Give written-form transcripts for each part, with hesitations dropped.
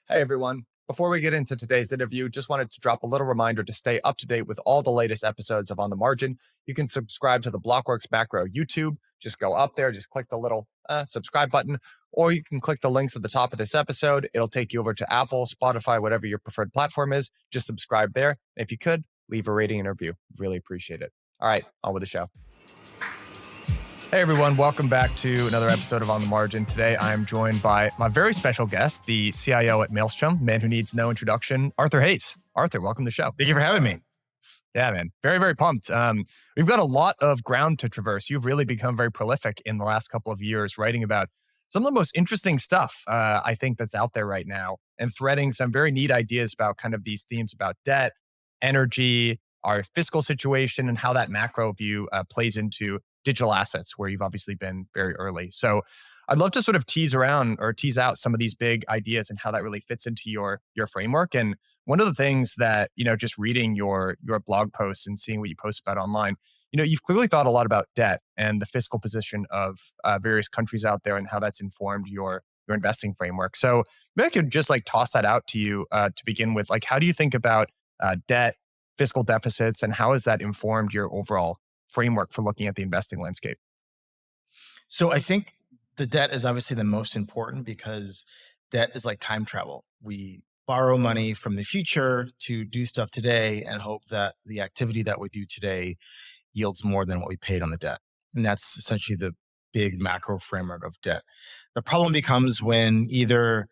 Hey, everyone. Before we get into today's interview, just wanted to drop a little reminder to stay up to date with all the latest episodes of On the Margin. You can subscribe to the Blockworks Macro YouTube. Just go up there, just click the little subscribe button, or you can click the links at the top of this episode. It'll take you over to Apple, Spotify, whatever your preferred platform is. Just subscribe there. If you could, leave a rating and review. Really appreciate it. All right, on with the show. Hey everyone, welcome back to another episode of On the Margin. Today I am joined by my very special guest, the CIO at Maelstrom, man who needs no introduction, Arthur Hayes. Arthur, welcome to the show. Thank you for having me. Yeah, man. Very, very pumped. We've got a lot of ground to traverse. You've really become very prolific in the last couple of years, writing about some of the most interesting stuff, I think, that's out there right now, and threading some very neat ideas about kind of these themes about debt, energy, our fiscal situation, and how that macro view plays into digital assets, where you've obviously been very early. So I'd love to sort of tease out some of these big ideas and how that really fits into your framework. And one of the things that, just reading your blog posts and seeing what you post about online, you've clearly thought a lot about debt and the fiscal position of various countries out there and how that's informed your investing framework. So maybe I could just toss that out to you to begin with. How do you think about debt, fiscal deficits, and how has that informed your overall framework for looking at the investing landscape? So I think the debt is obviously the most important because debt is like time travel. We borrow money from the future to do stuff today and hope that the activity that we do today yields more than what we paid on the debt. And that's essentially the big macro framework of debt. The problem becomes when either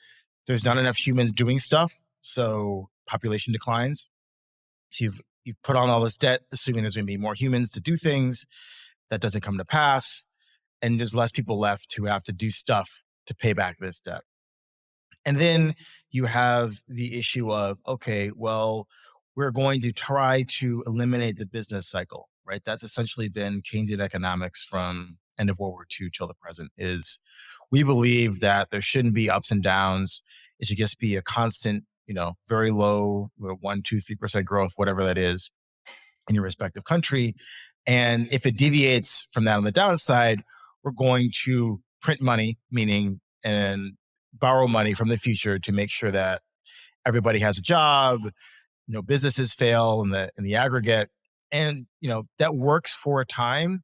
there's not enough humans doing stuff, so population declines. So you've put on all this debt, assuming there's going to be more humans to do things. That doesn't come to pass. And there's less people left who have to do stuff to pay back this debt. And then you have the issue of, okay, well, we're going to try to eliminate the business cycle, right? That's essentially been Keynesian economics from end of World War II till the present. Is we believe that there shouldn't be ups and downs. It should just be a constant, very low, 1%, 2%, 3% growth, whatever that is in your respective country. And if it deviates from that on the downside, we're going to print money, meaning and borrow money from the future to make sure that everybody has a job, no businesses fail in the aggregate. And, that works for a time,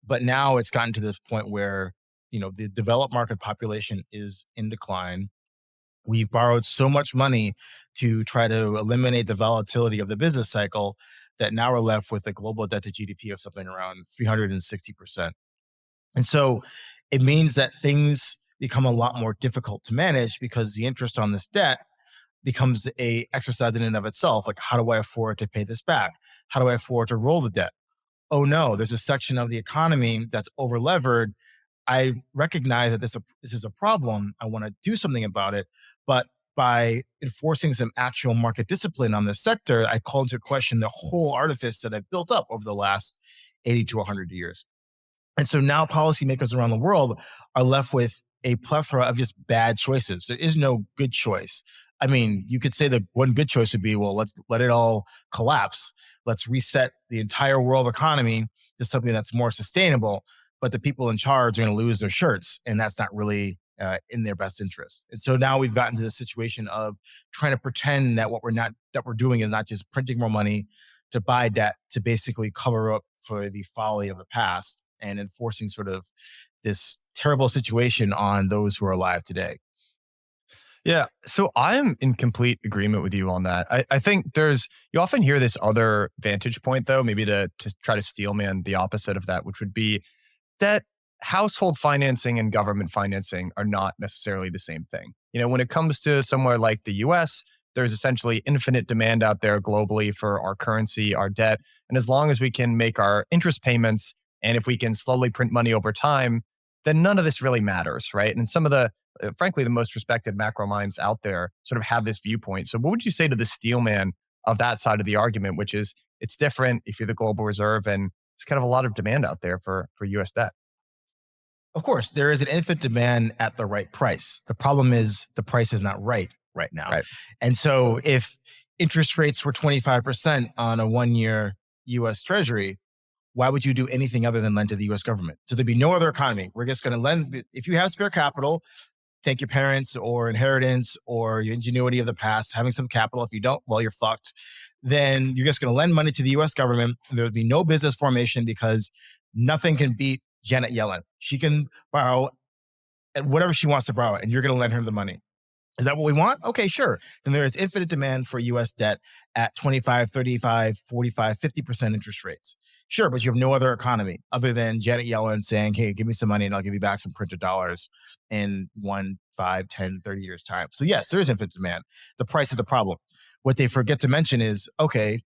but now it's gotten to this point where, the developed market population is in decline. We've borrowed so much money to try to eliminate the volatility of the business cycle that now we're left with a global debt to GDP of something around 360%. And so it means that things become a lot more difficult to manage because the interest on this debt becomes a exercise in and of itself. Like, how do I afford to pay this back? How do I afford to roll the debt? Oh no, there's a section of the economy that's over levered. I recognize that this is a problem. I want to do something about it. But by enforcing some actual market discipline on this sector, I call into question the whole artifice that I've built up over the last 80 to 100 years. And so now policymakers around the world are left with a plethora of just bad choices. There is no good choice. I mean, you could say that one good choice would be, well, let's let it all collapse. Let's reset the entire world economy to something that's more sustainable. But the people in charge are going to lose their shirts, and that's not really in their best interest. And so now we've gotten to the situation of trying to pretend that what we're doing is not just printing more money to buy debt to basically cover up for the folly of the past and enforcing sort of this terrible situation on those who are alive today. Yeah. So I'm in complete agreement with you on that. I think you often hear this other vantage point, though, maybe to try to steelman the opposite of that, which would be that household financing and government financing are not necessarily the same thing. When it comes to somewhere like the US, there's essentially infinite demand out there globally for our currency, our debt. And as long as we can make our interest payments and if we can slowly print money over time, then none of this really matters, right? And some of frankly, the most respected macro minds out there sort of have this viewpoint. So what would you say to the steelman of that side of the argument, which is it's different if you're the global reserve and it's kind of a lot of demand out there for US debt? Of course, there is an infinite demand at the right price. The problem is the price is not right now. Right. And so if interest rates were 25% on a 1-year US Treasury, why would you do anything other than lend to the US government? So there'd be no other economy. We're just going to lend. If you have spare capital, thank your parents or inheritance or your ingenuity of the past, having some capital. If you don't, well, you're fucked. Then you're just going to lend money to the US government. And there would be no business formation because nothing can beat Janet Yellen. She can borrow at whatever she wants to borrow, and you're going to lend her the money. Is that what we want? Okay, sure. Then there is infinite demand for US debt at 25, 35, 45, 50% interest rates. Sure, but you have no other economy other than Janet Yellen saying, hey, give me some money and I'll give you back some printed dollars in 1, 5, 10, 30 years' time. So yes, there is infinite demand. The price is the problem. What they forget to mention is, okay,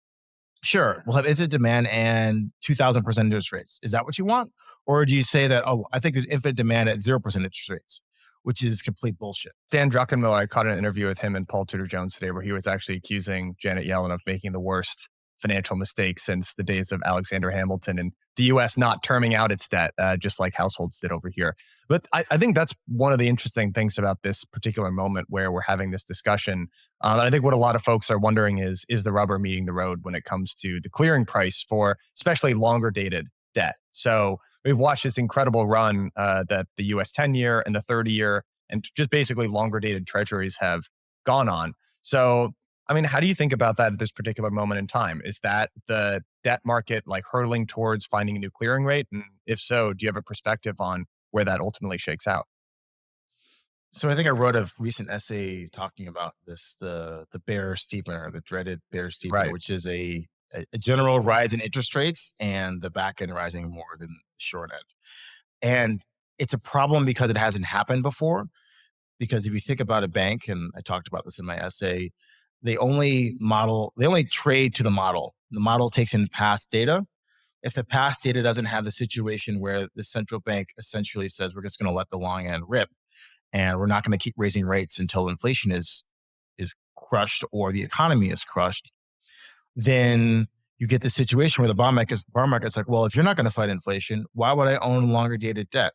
sure, we'll have infinite demand and 2,000% interest rates. Is that what you want? Or do you say that, oh, I think there's infinite demand at 0% interest rates, which is complete bullshit? Dan Druckenmiller, I caught an interview with him and Paul Tudor Jones today where he was actually accusing Janet Yellen of making the worst financial mistake since the days of Alexander Hamilton and the US not terming out its debt, just like households did over here. But I think that's one of the interesting things about this particular moment where we're having this discussion. And I think what a lot of folks are wondering is the rubber meeting the road when it comes to the clearing price for especially longer dated debt? So we've watched this incredible run that the US 10-year and the 30-year and just basically longer dated treasuries have gone on. So I mean, how do you think about that at this particular moment in time? Is that the debt market like hurtling towards finding a new clearing rate? And if so, do you have a perspective on where that ultimately shakes out? So I think I wrote a recent essay talking about this, the bear steepener, the dreaded bear steepener, Right. which is a general rise in interest rates and the back end rising more than the short end. And it's a problem because it hasn't happened before. Because if you think about a bank, and I talked about this in my essay, they only trade to the model. The model takes in past data. If the past data doesn't have the situation where the central bank essentially says we're just going to let the long end rip and we're not going to keep raising rates until inflation is crushed or the economy is crushed, then you get the situation where the bond market's like, well, if you're not going to fight inflation, why would I own longer dated debt?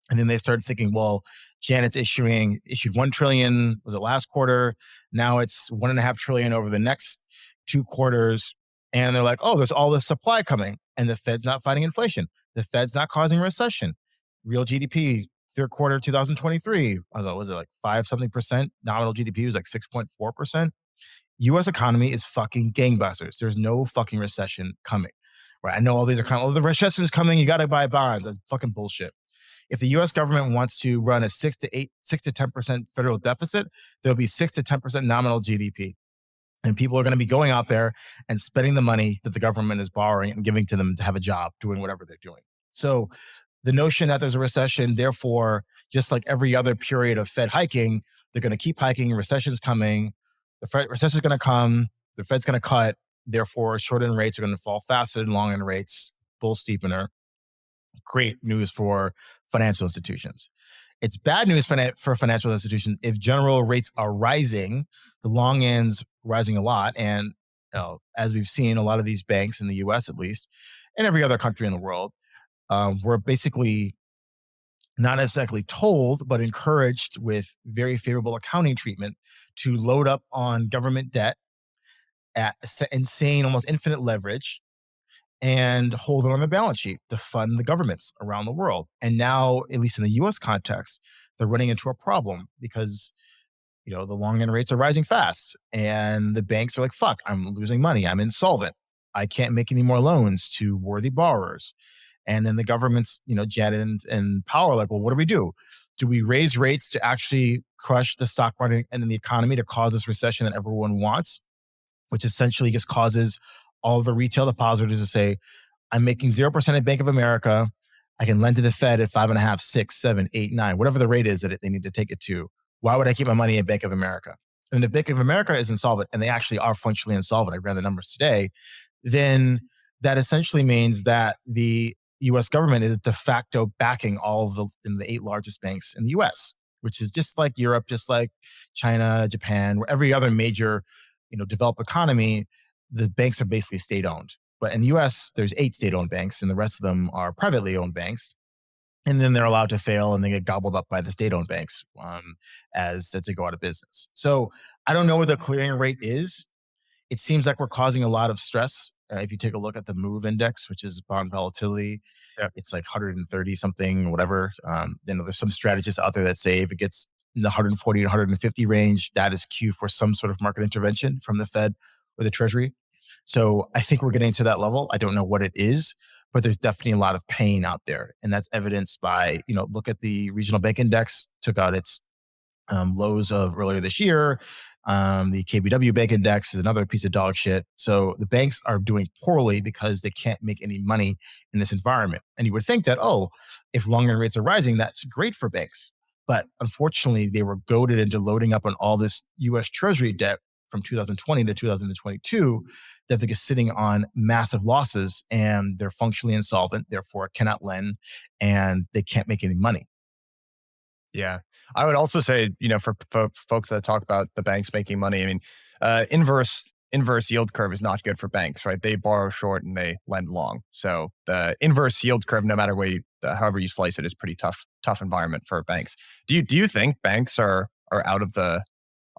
And then they started thinking, well, Janet's issued 1 trillion, was it last quarter? Now it's 1.5 trillion over the next 2 quarters. And they're like, oh, there's all this supply coming. And the Fed's not fighting inflation. The Fed's not causing recession. Real GDP, third quarter 2023, although was it like 5 something percent? Nominal GDP was like 6.4%. US economy is fucking gangbusters. There's no fucking recession coming. Right. I know all these are kind of, oh, the recession is coming. You got to buy bonds. That's fucking bullshit. If the U.S. government wants to run a 6 to 10% federal deficit, there'll be 6 to 10% nominal GDP, and people are going to be going out there and spending the money that the government is borrowing and giving to them to have a job, doing whatever they're doing. So the notion that there's a recession, therefore, just like every other period of Fed hiking, they're going to keep hiking. Recession's coming. Recession's going to come. The Fed's going to cut. Therefore, short end rates are going to fall faster than long end rates. Bull steepener. Great news for financial institutions. It's bad news for financial institutions if general rates are rising, the long end's rising a lot. And as we've seen, a lot of these banks in the US, at least, and every other country in the world, were basically not exactly told, but encouraged with very favorable accounting treatment to load up on government debt at insane, almost infinite leverage and hold it on the balance sheet to fund the governments around the world. And now, at least in the US context, they're running into a problem because the long end rates are rising fast and the banks are like, fuck, I'm losing money. I'm insolvent. I can't make any more loans to worthy borrowers. And then the government's, Janet and Powell are like, well, what do we do? Do we raise rates to actually crush the stock market and then the economy to cause this recession that everyone wants, which essentially just causes all of the retail depositors to say, I'm making 0% at Bank of America. I can lend to the Fed at 5.5, 6, 7, 8, 9, whatever the rate is that they need to take it to. Why would I keep my money at Bank of America? And if Bank of America is insolvent, and they actually are functionally insolvent, I ran the numbers today, then that essentially means that the US government is de facto backing all of the 8 largest banks in the US, which is just like Europe, just like China, Japan, where every other major developed economy, the banks are basically state-owned. But in the US, there's 8 state-owned banks, and the rest of them are privately owned banks. And then they're allowed to fail, and they get gobbled up by the state-owned banks as they go out of business. So I don't know what the clearing rate is. It seems like we're causing a lot of stress. If you take a look at the MOVE index, which is bond volatility, Yeah. it's like 130 something, whatever. There's some strategists out there that say if it gets in the 140 to 150 range, that is cue for some sort of market intervention from the Fed or the Treasury. So I think we're getting to that level. I don't know what it is, but there's definitely a lot of pain out there. And that's evidenced by, look at the regional bank index, took out its lows of earlier this year. The KBW bank index is another piece of dog shit. So the banks are doing poorly because they can't make any money in this environment. And you would think that, if long-term rates are rising, that's great for banks. But unfortunately, they were goaded into loading up on all this US Treasury debt from 2020 to 2022 that they're just sitting on massive losses, and they're functionally insolvent, therefore cannot lend, and they can't make any money. Yeah. I would also say, for folks that talk about the banks making money, I mean, inverse yield curve is not good for banks, right? They borrow short and they lend long. So the inverse yield curve, no matter however you slice it, is pretty tough environment for banks. Do you think banks are out of the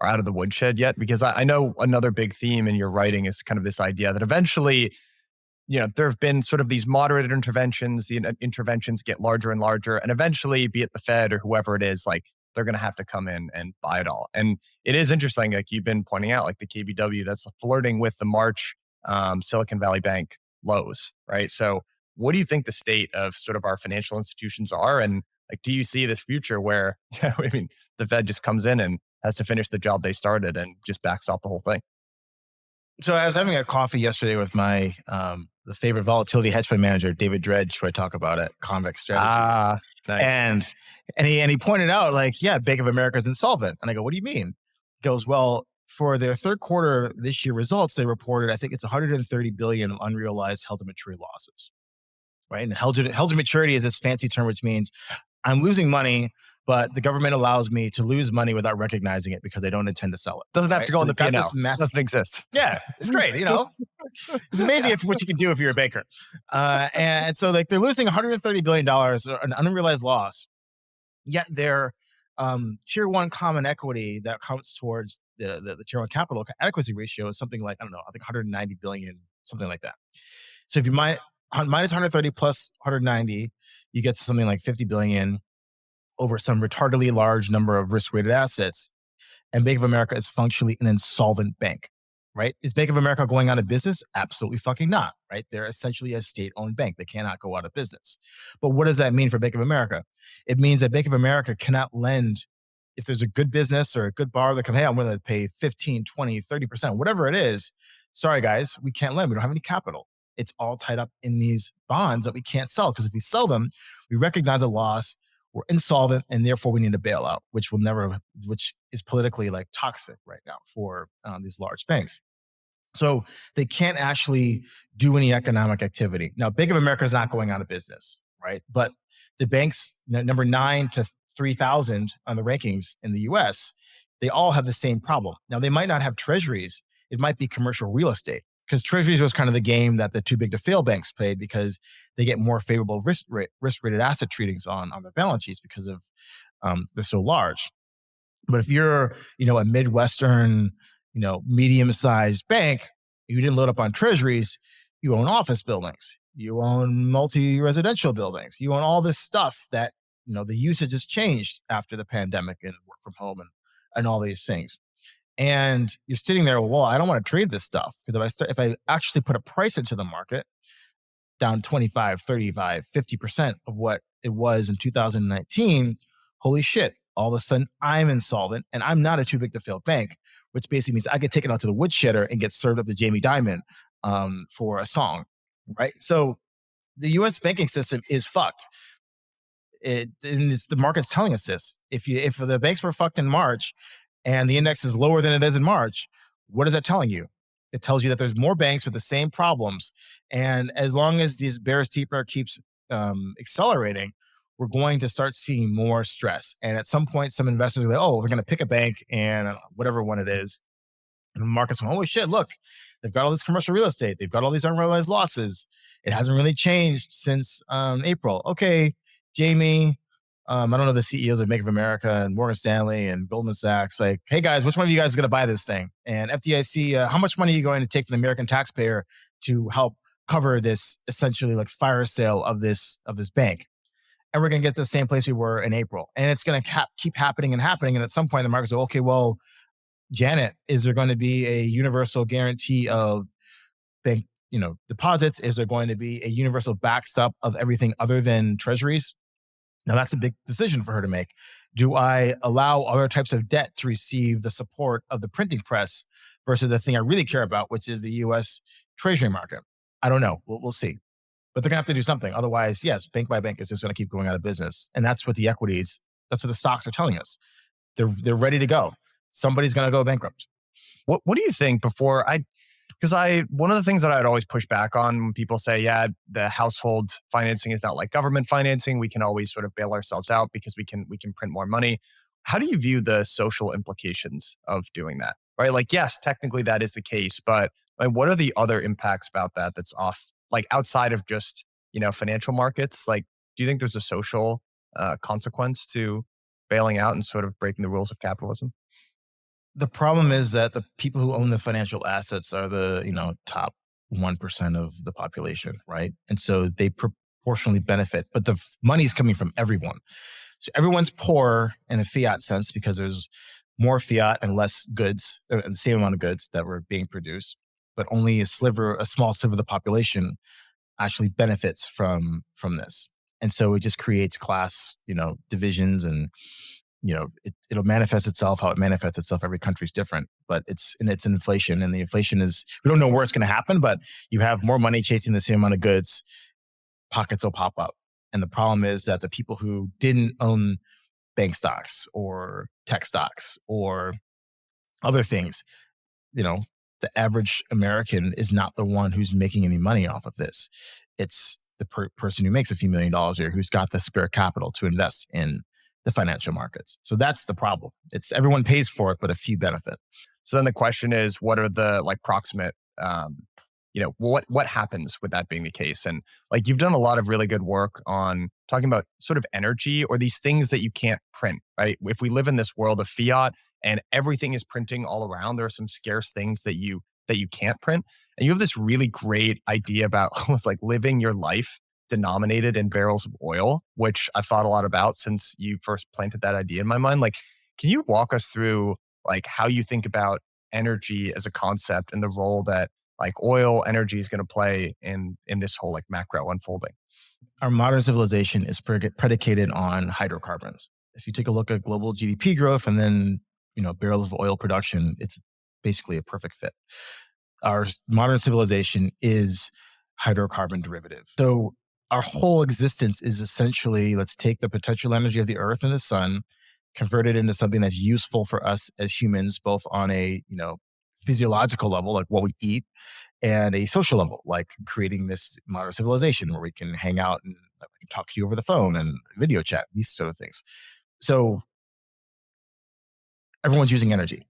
woodshed yet? Because I know another big theme in your writing is kind of this idea that eventually, there have been sort of these moderate interventions. The interventions get larger and larger, and eventually, be it the Fed or whoever it is, like they're going to have to come in and buy it all. And it is interesting, like you've been pointing out, like the KBW that's flirting with the March Silicon Valley Bank lows, right? So, what do you think the state of sort of our financial institutions are, and like, do you see this future where, I mean, the Fed just comes in and has to finish the job they started and just backstop the whole thing? So I was having a coffee yesterday with my the favorite volatility hedge fund manager, David Dredge, who I talk about at Convex Strategies. Ah, nice. And he pointed out, like, yeah, Bank of America is insolvent. And I go, what do you mean? He goes, well, for their third quarter this year results, they reported, I think it's 130 billion of unrealized held to maturity losses. Right. And held to maturity is this fancy term, which means I'm losing money, but the government allows me to lose money without recognizing it because they don't intend to sell it. Doesn't have to go on the P&L. Doesn't exist. Yeah, it's great. It's amazing what you can do if you're a banker. And so, like, they're losing $130 billion, an unrealized loss. Yet their tier one common equity that counts towards the tier one capital adequacy ratio is something like, I don't know, I think 190 billion, something like that. So if you minus 130 plus 190, you get to something like 50 billion over some retardedly large number of risk-weighted assets. And Bank of America is functionally an insolvent bank, right? Is Bank of America going out of business? Absolutely fucking not, right? They're essentially a state-owned bank. They cannot go out of business. But what does that mean for Bank of America? It means that Bank of America cannot lend. If there's a good business or a good borrower that come, hey, I'm going to pay 15, 20, 30%, whatever it is. Sorry, guys, we can't lend. We don't have any capital. It's all tied up in these bonds that we can't sell, because if we sell them, we recognize a loss, we're insolvent, and therefore we need a bailout, which is politically like toxic right now for these large banks. So they can't actually do any economic activity. Now, Bank of America is not going out of business, right? But the banks, number 9 to 3,000 on the rankings in the US, they all have the same problem. Now, they might not have treasuries. It might be commercial real estate, because treasuries was kind of the game that the too big to fail banks played, because they get more favorable risk-rated asset treatings on their balance sheets because of they're so large. But if you're, a Midwestern, medium-sized bank, you didn't load up on treasuries, you own office buildings, you own multi-residential buildings, you own all this stuff that, the usage has changed after the pandemic and work from home and all these things. And you're sitting there, well, I don't want to trade this stuff, because if I actually put a price into the market down 25, 35, 50% of what it was in 2019, holy shit, all of a sudden I'm insolvent and I'm not a too big to fail bank, which basically means I get taken out to the woodshedder and get served up to Jamie Dimon for a song, right? So the US banking system is fucked. The market's telling us this. If the banks were fucked in March and the index is lower than it is in March, what is that telling you? It tells you that there's more banks with the same problems. And as long as this bear steepener keeps accelerating, we're going to start seeing more stress. And at some point, some investors are like, oh, we're going to pick a bank and whatever one it is. And the market's going, oh shit, look, they've got all this commercial real estate. They've got all these unrealized losses. It hasn't really changed since April. Okay, Jamie, I don't know the CEOs of Bank of America and Morgan Stanley and Goldman Sachs. Like, hey guys, which one of you guys is going to buy this thing? And FDIC, how much money are you going to take from the American taxpayer to help cover this essentially like fire sale of this bank? and we're going to get to the same place we were in April. And it's going to keep happening and happening. And at some point, the market's like, okay, well, Janet, is there going to be a universal guarantee of bank, deposits? Is there going to be a universal backstop of everything other than treasuries? Now that's a big decision for her to make. Do I allow other types of debt to receive the support of the printing press versus the thing I really care about, which is the US treasury market? I don't know. We'll see. But they're going to have to do something. Otherwise, yes, bank by bank is just going to keep going out of business. And that's what the equities, that's what the stocks are telling us. They're ready to go. Somebody's going to go bankrupt. What do you think before because one of the things that I'd always push back on when people say, yeah, the household financing is not like government financing. We can always sort of bail ourselves out because we can print more money. How do you view the social implications of doing that? Right? Like, yes, technically that is the case, but like, what are the other impacts about that that's off, like outside of just, financial markets? Like, do you think there's a social consequence to bailing out and sort of breaking the rules of capitalism? The problem is that the people who own the financial assets are the, top 1% of the population, right? And so they proportionally benefit, but the money is coming from everyone. So everyone's poor in a fiat sense because there's more fiat and less goods, the same amount of goods that were being produced, but only a small sliver of the population actually benefits from this. And so it just creates class, divisions, and it'll manifest itself how it manifests itself. Every country's different, but it's inflation, and the inflation is, we don't know where it's going to happen, but you have more money chasing the same amount of goods, pockets will pop up. And the problem is that the people who didn't own bank stocks or tech stocks or other things, the average American is not the one who's making any money off of this. It's the person who makes a few $1,000,000 a year who's got the spare capital to invest in the financial markets. So that's the problem. It's everyone pays for it, but a few benefit. So then the question is, what are the like proximate, what happens with that being the case? And like you've done a lot of really good work on talking about sort of energy or these things that you can't print, right? If we live in this world of fiat and everything is printing all around, there are some scarce things that you can't print. And you have this really great idea about almost like living your life denominated in barrels of oil, which I've thought a lot about since you first planted that idea in my mind. Like, can you walk us through like how you think about energy as a concept and the role that like oil energy is going to play in this whole like macro unfolding? Our modern civilization is predicated on hydrocarbons. If you take a look at global GDP growth and then, barrels of oil production, it's basically a perfect fit. Our modern civilization is hydrocarbon derivative. So our whole existence is essentially, let's take the potential energy of the earth and the sun, convert it into something that's useful for us as humans, both on a, physiological level, like what we eat, and a social level, like creating this modern civilization where we can hang out and talk to you over the phone and video chat, these sort of things. So everyone's using energy,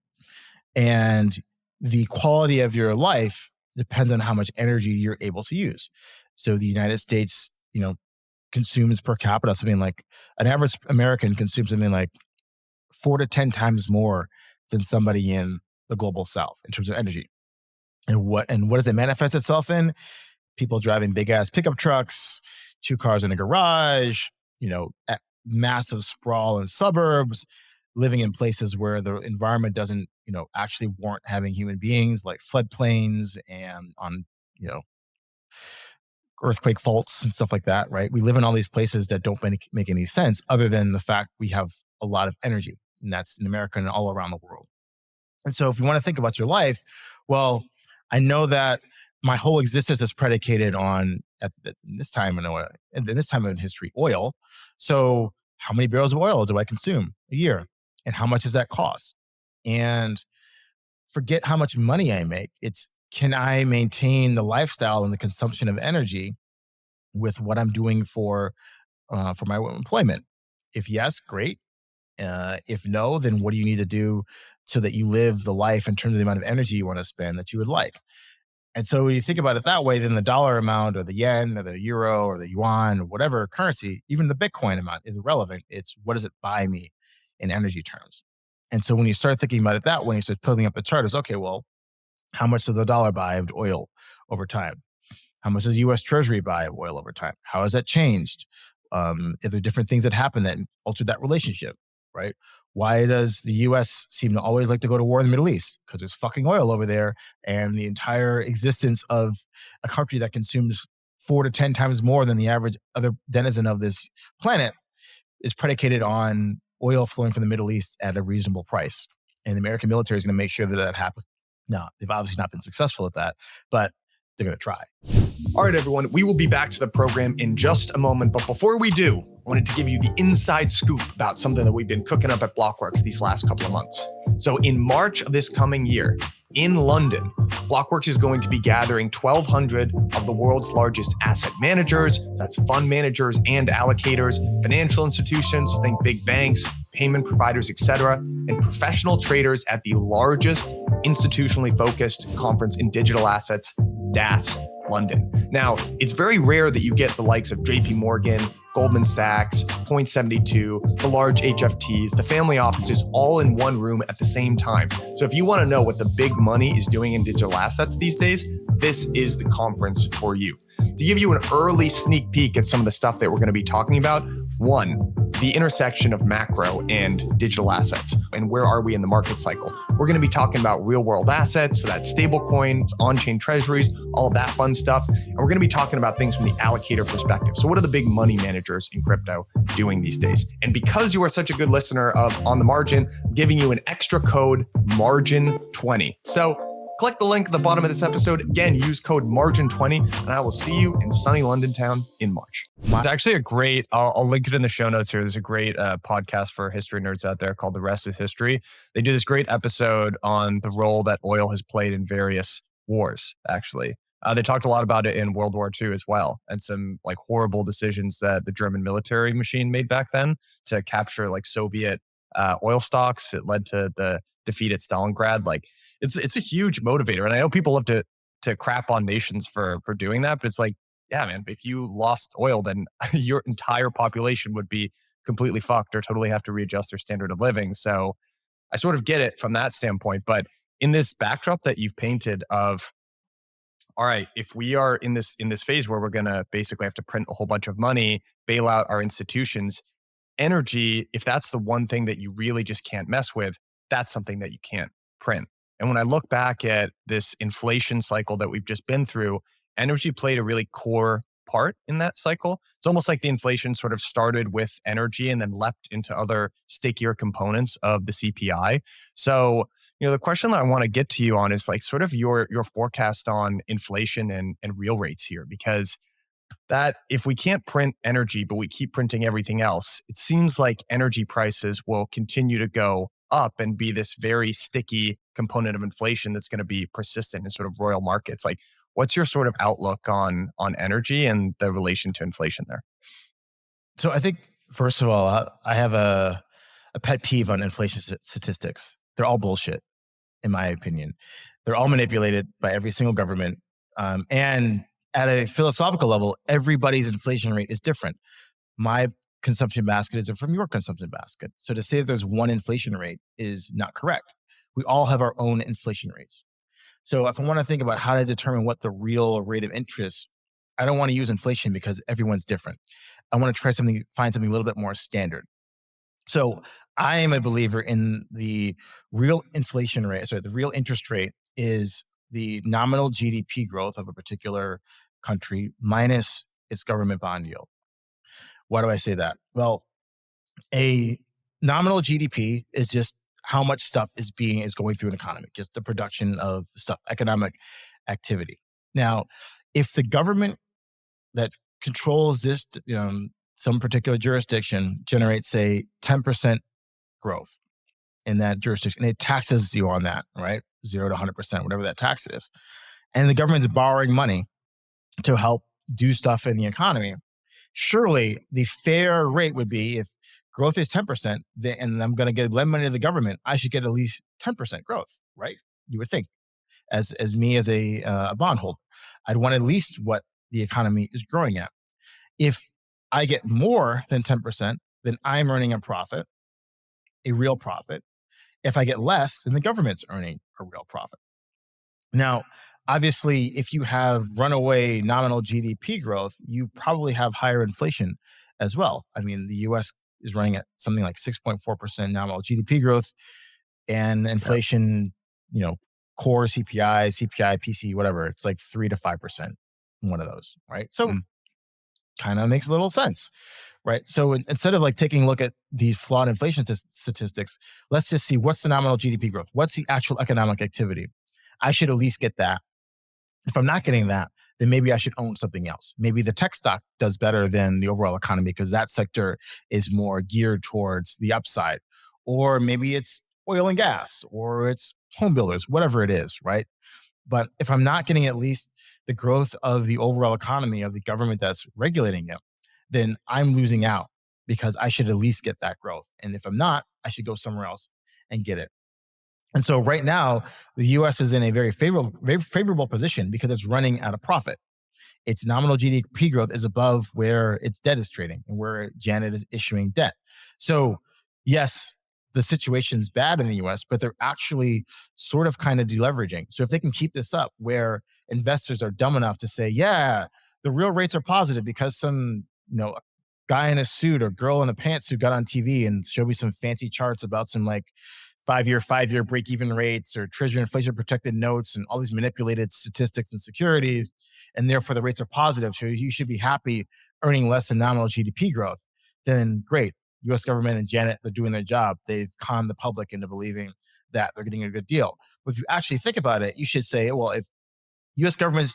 and the quality of your life depends on how much energy you're able to use. So the United States, consumes per capita something like, an average American consumes something like 4 to 10 times more than somebody in the global South in terms of energy. And what does it manifest itself in? People driving big ass pickup trucks, 2 cars in a garage, at massive sprawl in suburbs, living in places where the environment doesn't, actually warrant having human beings, like floodplains and on, earthquake faults and stuff like that, right? We live in all these places that don't make any sense other than the fact we have a lot of energy, and that's in America and all around the world. And so if you want to think about your life, well, I know that my whole existence is predicated on, at this time in history, oil. So how many barrels of oil do I consume a year? And how much does that cost? And forget how much money I make. It's, can I maintain the lifestyle and the consumption of energy with what I'm doing for my employment? If yes, great. If no, then what do you need to do so that you live the life in terms of the amount of energy you want to spend that you would like? And so when you think about it that way, then the dollar amount or the yen or the euro or the yuan or whatever currency, even the Bitcoin amount, is irrelevant. It's, what does it buy me in energy terms? And so when you start thinking about it that way, you start putting up a chart, is okay, well, how much does the dollar buy of oil over time? How much does the US Treasury buy of oil over time? How has that changed? If there are different things that happen that alter that relationship, right? Why does the US seem to always like to go to war in the Middle East? Because there's fucking oil over there, and the entire existence of a country that consumes 4 to 10 times more than the average other denizen of this planet is predicated on oil flowing from the Middle East at a reasonable price. And the American military is going to make sure that that happens. Now, they've obviously not been successful at that, but they're going to try. All right, everyone, we will be back to the program in just a moment. But before we do, I wanted to give you the inside scoop about something that we've been cooking up at Blockworks these last couple of months. So in March of this coming year, in London, Blockworks is going to be gathering 1,200 of the world's largest asset managers. So that's fund managers and allocators, financial institutions, think big banks, payment providers, etc., and professional traders at the largest institutionally focused conference in digital assets, DAS London. Now, it's very rare that you get the likes of JP Morgan, Goldman Sachs, Point72, the large HFTs, the family offices all in one room at the same time. So if you want to know what the big money is doing in digital assets these days, this is the conference for you. To give you an early sneak peek at some of the stuff that we're going to be talking about, one, the intersection of macro and digital assets, and where are we in the market cycle. We're going to be talking about real world assets, so that's stable coins, on-chain treasuries, all of that fun stuff. And we're going to be talking about things from the allocator perspective. So what are the big money managers in crypto doing these days? And because you are such a good listener of On the Margin, I'm giving you an extra code, MARGIN20. So click the link at the bottom of this episode. Again, use code MARGIN20, and I will see you in sunny London town in March. It's actually a great, I'll link it in the show notes here. There's a great podcast for history nerds out there called The Rest is History. They do this great episode on the role that oil has played in various wars, actually. They talked a lot about it in World War II as well, and some like horrible decisions that the German military machine made back then to capture like Soviet oil stocks. It led to the defeat at Stalingrad. Like it's a huge motivator. And I know people love to crap on nations for doing that, but it's like, yeah, man, if you lost oil, then your entire population would be completely fucked or totally have to readjust their standard of living. So I sort of get it from that standpoint. But in this backdrop that you've painted of, all right, if we are in this phase where we're going to basically have to print a whole bunch of money, bail out our institutions, energy, if that's the one thing that you really just can't mess with, that's something that you can't print. And when I look back at this inflation cycle that we've just been through, energy played a really core part in that cycle. It's almost like the inflation sort of started with energy and then leapt into other stickier components of the CPI. So, the question that I want to get to you on is like sort of your forecast on inflation and real rates here, because that if we can't print energy, but we keep printing everything else, it seems like energy prices will continue to go up and be this very sticky component of inflation that's going to be persistent in sort of royal markets. Like, what's your sort of outlook on energy and the relation to inflation there? So I think, first of all, I have a pet peeve on inflation statistics. They're all bullshit, in my opinion. They're all manipulated by every single government. And at a philosophical level, everybody's inflation rate is different. My consumption basket is different from your consumption basket. So to say that there's one inflation rate is not correct. We all have our own inflation rates. So if I want to think about how to determine what the real rate of interest, I don't want to use inflation because everyone's different. I want to find something a little bit more standard. So I am a believer in the real inflation rate. Sorry, the real interest rate is the nominal GDP growth of a particular country minus its government bond yield. Why do I say that? Well, a nominal GDP is just how much stuff is going through an economy, just the production of stuff, economic activity. Now, if the government that controls this, some particular jurisdiction generates, say, 10% growth in that jurisdiction, and it taxes you on that, right? 0 to 100%, whatever that tax is. And the government's borrowing money to help do stuff in the economy. Surely the fair rate would be, if growth is 10%, and I'm going to lend money to the government, I should get at least 10% growth, right? You would think, as me as a bondholder, I'd want at least what the economy is growing at. If I get more than 10%, then I'm earning a profit, a real profit. If I get less, then the government's earning a real profit. Now, obviously, if you have runaway nominal GDP growth, you probably have higher inflation as well. I mean, the US is running at something like 6.4% nominal GDP growth, and Yeah. inflation, you know, core CPI, CPI, PC, whatever, it's like 3 to 5%, one of those, right? So Mm. kind of makes a little sense, right? So instead of like taking a look at these flawed inflation statistics, let's just see what's the nominal GDP growth, what's the actual economic activity. I should at least get that. If I'm not getting that, then maybe I should own something else. Maybe the tech stock does better than the overall economy because that sector is more geared towards the upside. Or maybe it's oil and gas, or it's home builders, whatever it is, right? But if I'm not getting at least the growth of the overall economy of the government that's regulating it, then I'm losing out because I should at least get that growth. And if I'm not, I should go somewhere else and get it. And so right now, the US is in a very favorable position because it's running at a profit. Its nominal GDP growth is above where its debt is trading and where Janet is issuing debt. So, yes, the situation's bad in the US, but they're actually sort of kind of deleveraging. So, if they can keep this up where investors are dumb enough to say, yeah, the real rates are positive because some, guy in a suit or girl in a pantsuit got on TV and showed me some fancy charts about some like 5-year break even rates or treasury inflation protected notes and all these manipulated statistics and securities, and therefore the rates are positive. So you should be happy earning less than nominal GDP growth. Then great. US government and Janet, they're doing their job. They've conned the public into believing that they're getting a good deal. But if you actually think about it, you should say, well, if US government is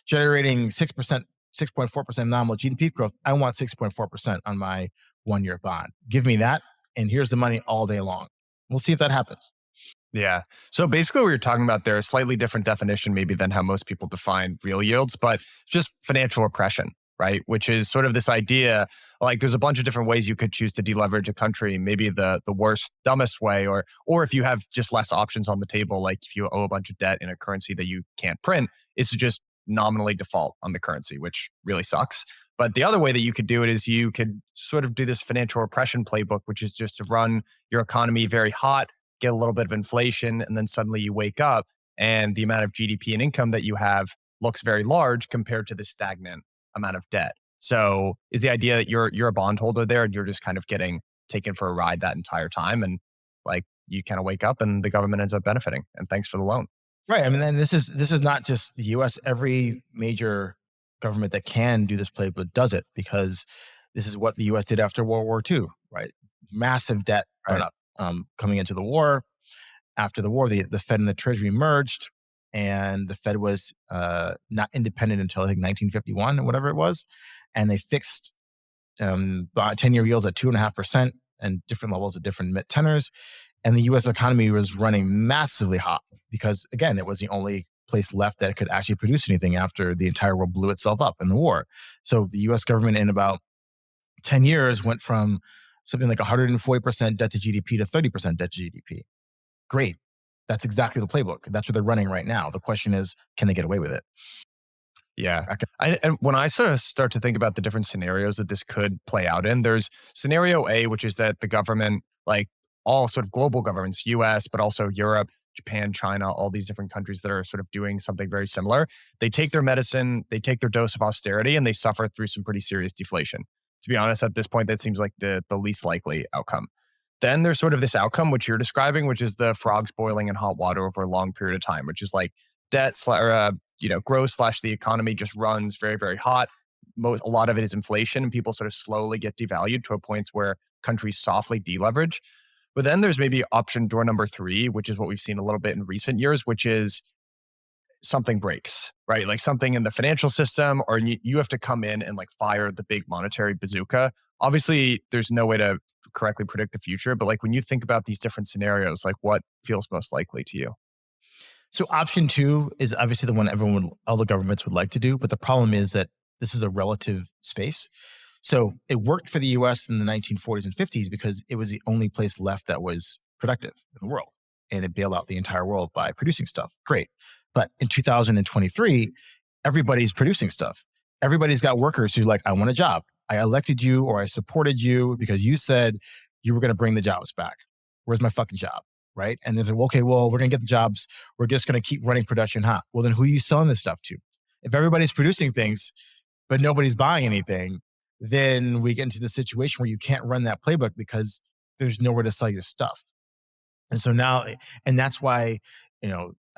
generating 6%, 6.4% nominal GDP growth, I want 6.4% on my 1-year bond. Give me that. And here's the money all day long. We'll see if that happens. Yeah. So basically, what you're talking about there, a slightly different definition, maybe than how most people define real yields, but just financial repression, right? Which is sort of this idea like there's a bunch of different ways you could choose to deleverage a country. Maybe the worst, dumbest way, or if you have just less options on the table, like if you owe a bunch of debt in a currency that you can't print, is to just nominally default on the currency, which really sucks. But the other way that you could do it is you could sort of do this financial repression playbook, which is just to run your economy very hot, get a little bit of inflation, and then suddenly you wake up and the amount of GDP and income that you have looks very large compared to the stagnant amount of debt. So is the idea that you're a bondholder there and you're just kind of getting taken for a ride that entire time, and like you kind of wake up and the government ends up benefiting and thanks for the loan. Right. I mean, then this is not just the US. Every major government that can do this playbook does it because this is what the US did after World War II, right? Massive debt run Right. up coming into the war. After the war, the Fed and the Treasury merged, and the Fed was not independent until I think 1951 or whatever it was. And they fixed 10-year yields at 2.5% and different levels of different tenors. And the US economy was running massively hot because, again, it was the only place left that could actually produce anything after the entire world blew itself up in the war. So the US government in about 10 years went from something like 140% debt to GDP to 30% debt to GDP. Great. That's exactly the playbook. That's what they're running right now. The question is, can they get away with it? Yeah. And when I sort of start to think about the different scenarios that this could play out in, there's scenario A, which is that the government, like all sort of global governments, US, but also Europe, Japan, China, all these different countries that are sort of doing something very similar, they take their medicine, they take their dose of austerity, and they suffer through some pretty serious deflation. To be honest, at this point, that seems like the least likely outcome. Then there's sort of this outcome, which you're describing, which is the frogs boiling in hot water over a long period of time, which is like debt, growth slash the economy just runs very, very hot. A lot of it is inflation, and people sort of slowly get devalued to a point where countries softly deleverage. But then there's maybe option door number 3, which is what we've seen a little bit in recent years, which is something breaks, right? Like something in the financial system, or you have to come in and like fire the big monetary bazooka. Obviously, there's no way to correctly predict the future, but like when you think about these different scenarios, like what feels most likely to you? So option 2 is obviously the one all the governments would like to do, but the problem is that this is a relative space. So it worked for the US in the 1940s and 50s because it was the only place left that was productive in the world, and it bailed out the entire world by producing stuff. Great. But in 2023, everybody's producing stuff. Everybody's got workers who like, I want a job. I elected you or I supported you because you said you were going to bring the jobs back. Where's my fucking job? Right. And they're like, okay, well, we're going to get the jobs. We're just going to keep running production hot. Well, then who are you selling this stuff to? If everybody's producing things, but nobody's buying anything, then we get into the situation where you can't run that playbook because there's nowhere to sell your stuff. And so now, and that's why,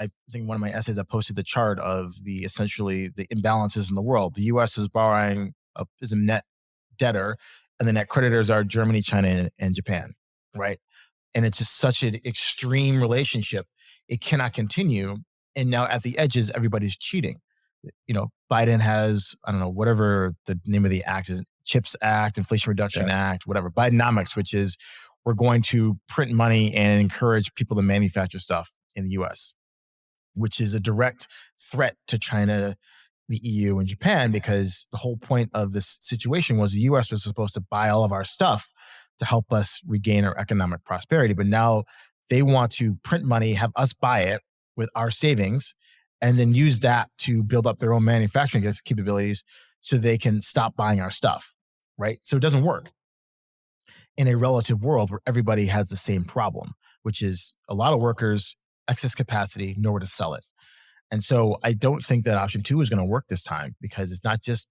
I think one of my essays I posted the chart of the essentially the imbalances in the world. The U.S. is borrowing is a net debtor, and the net creditors are Germany, China, and Japan, right? And it's just such an extreme relationship. It cannot continue. And now at the edges, everybody's cheating. Biden has, I don't know, whatever the name of the act is, CHIPS Act, Inflation Reduction Yeah. Act, whatever, Bidenomics, which is we're going to print money and encourage people to manufacture stuff in the US, which is a direct threat to China, the EU, and Japan, because the whole point of this situation was the US was supposed to buy all of our stuff to help us regain our economic prosperity. But now they want to print money, have us buy it with our savings, and then use that to build up their own manufacturing capabilities so they can stop buying our stuff, right? So it doesn't work in a relative world where everybody has the same problem, which is a lot of workers, excess capacity, nowhere to sell it. And so I don't think that option two is going to work this time, because it's not just,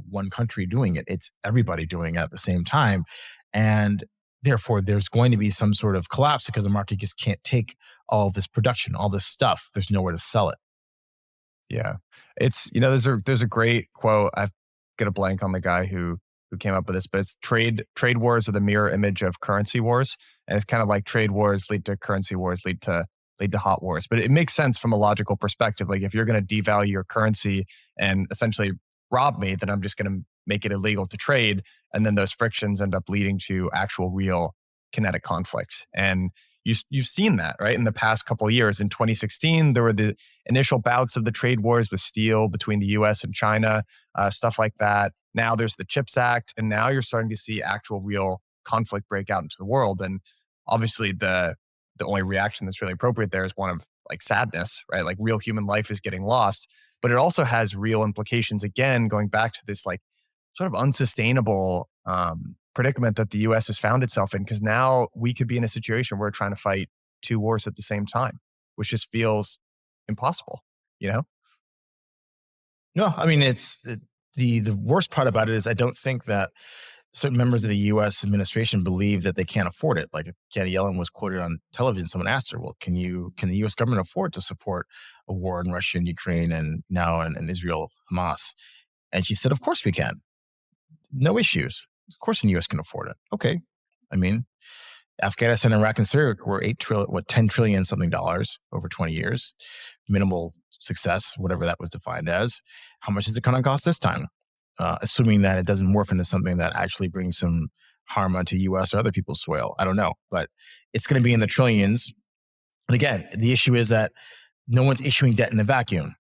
one country doing it, it's everybody doing it at the same time. And therefore there's going to be some sort of collapse because the market just can't take all this production, all this stuff. There's nowhere to sell it. Yeah. It's, there's a great quote. I've got a blank on the guy who came up with this, but it's trade wars are the mirror image of currency wars. And it's kind of like trade wars lead to currency wars, lead to hot wars. But it makes sense from a logical perspective. Like if you're going to devalue your currency and essentially rob me, then I'm just going to make it illegal to trade. And then those frictions end up leading to actual real kinetic conflict. And you've seen that, right? In the past couple of years. In 2016, there were the initial bouts of the trade wars with steel between the US and China, stuff like that. Now there's the CHIPS Act, and now you're starting to see actual real conflict break out into the world. And obviously the only reaction that's really appropriate there is one of like sadness, right? Like real human life is getting lost, but it also has real implications, again, going back to this like sort of unsustainable predicament that the US has found itself in, because now we could be in a situation where we're trying to fight two wars at the same time, which just feels impossible, you know? No, I mean, the worst part about it is I don't think that certain members of the U.S. administration believe that they can't afford it. Like if Janet Yellen was quoted on television, someone asked her, "Well, can the U.S. government afford to support a war in Russia and Ukraine and now in Israel, Hamas?" And she said, "Of course we can. No issues. Of course the U.S. can afford it." Okay, I mean, Afghanistan, Iraq, and Syria were 10 trillion something dollars over 20 years, minimal success, whatever that was defined as. How much is it going to cost this time? Assuming that it doesn't morph into something that actually brings some harm onto U.S. or other people's soil. I don't know, but it's going to be in the trillions. And again, the issue is that no one's issuing debt in a vacuum.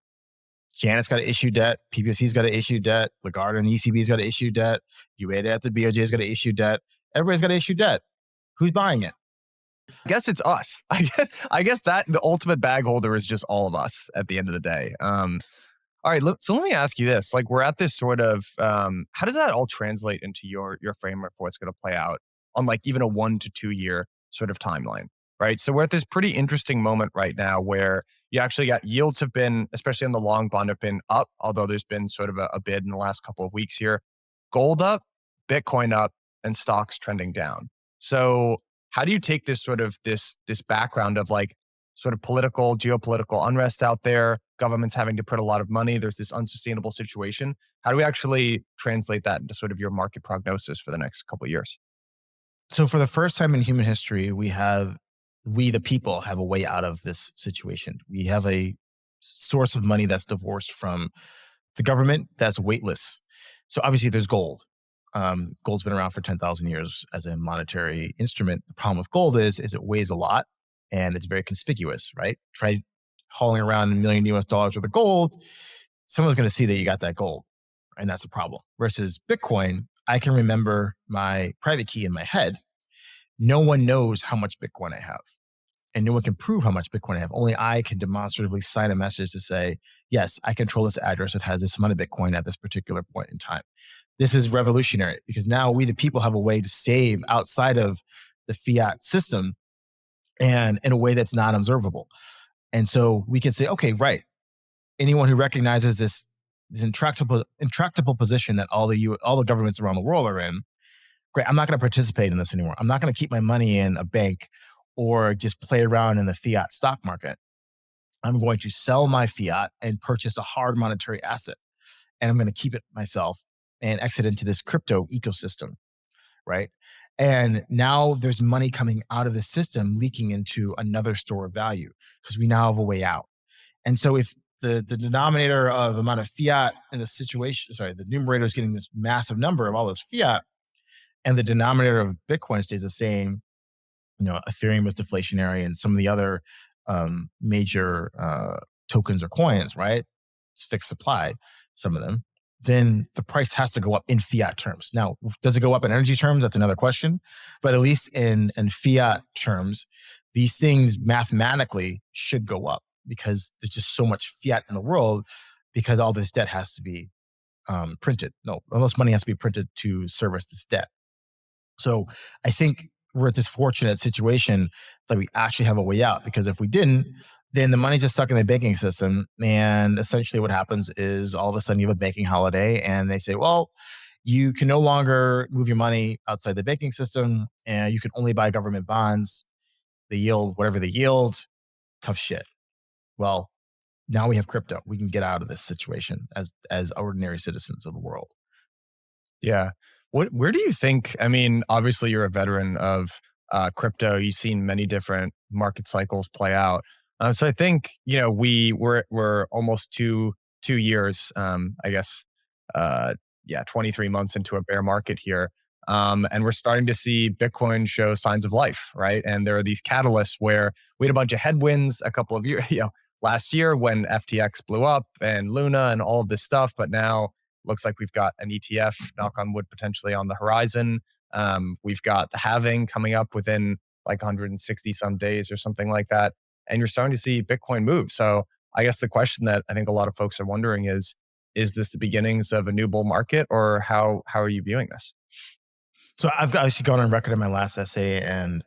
Janet's got to issue debt. PBOC's got to issue debt. Lagarde and the ECB's got to issue debt. UAID at the BOJ's got to issue debt. Everybody's got to issue debt. Who's buying it? I guess it's us. I guess that the ultimate bag holder is just all of us at the end of the day. All right, so let me ask you this. Like we're at this sort of, how does that all translate into your framework for what's going to play out on like even a 1 to 2 year sort of timeline, right? So we're at this pretty interesting moment right now where you actually got yields have been, especially on the long bond, have been up, although there's been sort of a bid in the last couple of weeks here. Gold up, Bitcoin up, and stocks trending down. So how do you take this sort of this background of like sort of geopolitical unrest out there, governments having to print a lot of money, there's this unsustainable situation. How do we actually translate that into sort of your market prognosis for the next couple of years? So for the first time in human history, we the people have a way out of this situation. We have a source of money that's divorced from the government, that's weightless. So obviously there's gold. Gold's been around for 10,000 years as a monetary instrument. The problem with gold is it weighs a lot and it's very conspicuous, right? Try hauling around $1 million US worth of gold, someone's going to see that you got that gold, and that's a problem. Versus Bitcoin, I can remember my private key in my head. No one knows how much Bitcoin I have, and no one can prove how much Bitcoin I have. Only I can demonstratively sign a message to say, yes, I control this address that has this amount of Bitcoin at this particular point in time. This is revolutionary because now we, the people, have a way to save outside of the fiat system and in a way that's non-observable. And so we can say, okay, right. Anyone who recognizes this this intractable position that all the governments around the world are in. Great, I'm not going to participate in this anymore. I'm not going to keep my money in a bank or just play around in the fiat stock market. I'm going to sell my fiat and purchase a hard monetary asset, and I'm going to keep it myself and exit into this crypto ecosystem, right? And now there's money coming out of the system leaking into another store of value because we now have a way out. And so if the denominator of amount of fiat in the situation, the numerator is getting this massive number of all this fiat, and the denominator of Bitcoin stays the same, Ethereum is deflationary, and some of the other major tokens or coins, right? It's fixed supply, some of them. Then the price has to go up in fiat terms. Now, does it go up in energy terms? That's another question. But at least in fiat terms, these things mathematically should go up because there's just so much fiat in the world because all this debt has to be printed. No, all this money has to be printed to service this debt. So I think we're at this fortunate situation that we actually have a way out, because if we didn't, then the money's just stuck in the banking system. And essentially what happens is all of a sudden you have a banking holiday and they say, well, you can no longer move your money outside the banking system and you can only buy government bonds. They yield whatever they yield. Tough shit. Well, now we have crypto. We can get out of this situation as ordinary citizens of the world. Yeah. Where do you think, I mean, obviously you're a veteran of crypto. You've seen many different market cycles play out. So I think, we're almost two years, I guess, 23 months into a bear market here. And we're starting to see Bitcoin show signs of life, right? And there are these catalysts where we had a bunch of headwinds a couple of years, last year when FTX blew up and Luna and all of this stuff. But now looks like we've got an ETF, knock on wood, potentially on the horizon. We've got the halving coming up within like 160 some days or something like that. And you're starting to see Bitcoin move. So I guess the question that I think a lot of folks are wondering is this the beginnings of a new bull market, or how are you viewing this? So I've obviously gone on record in my last essay, and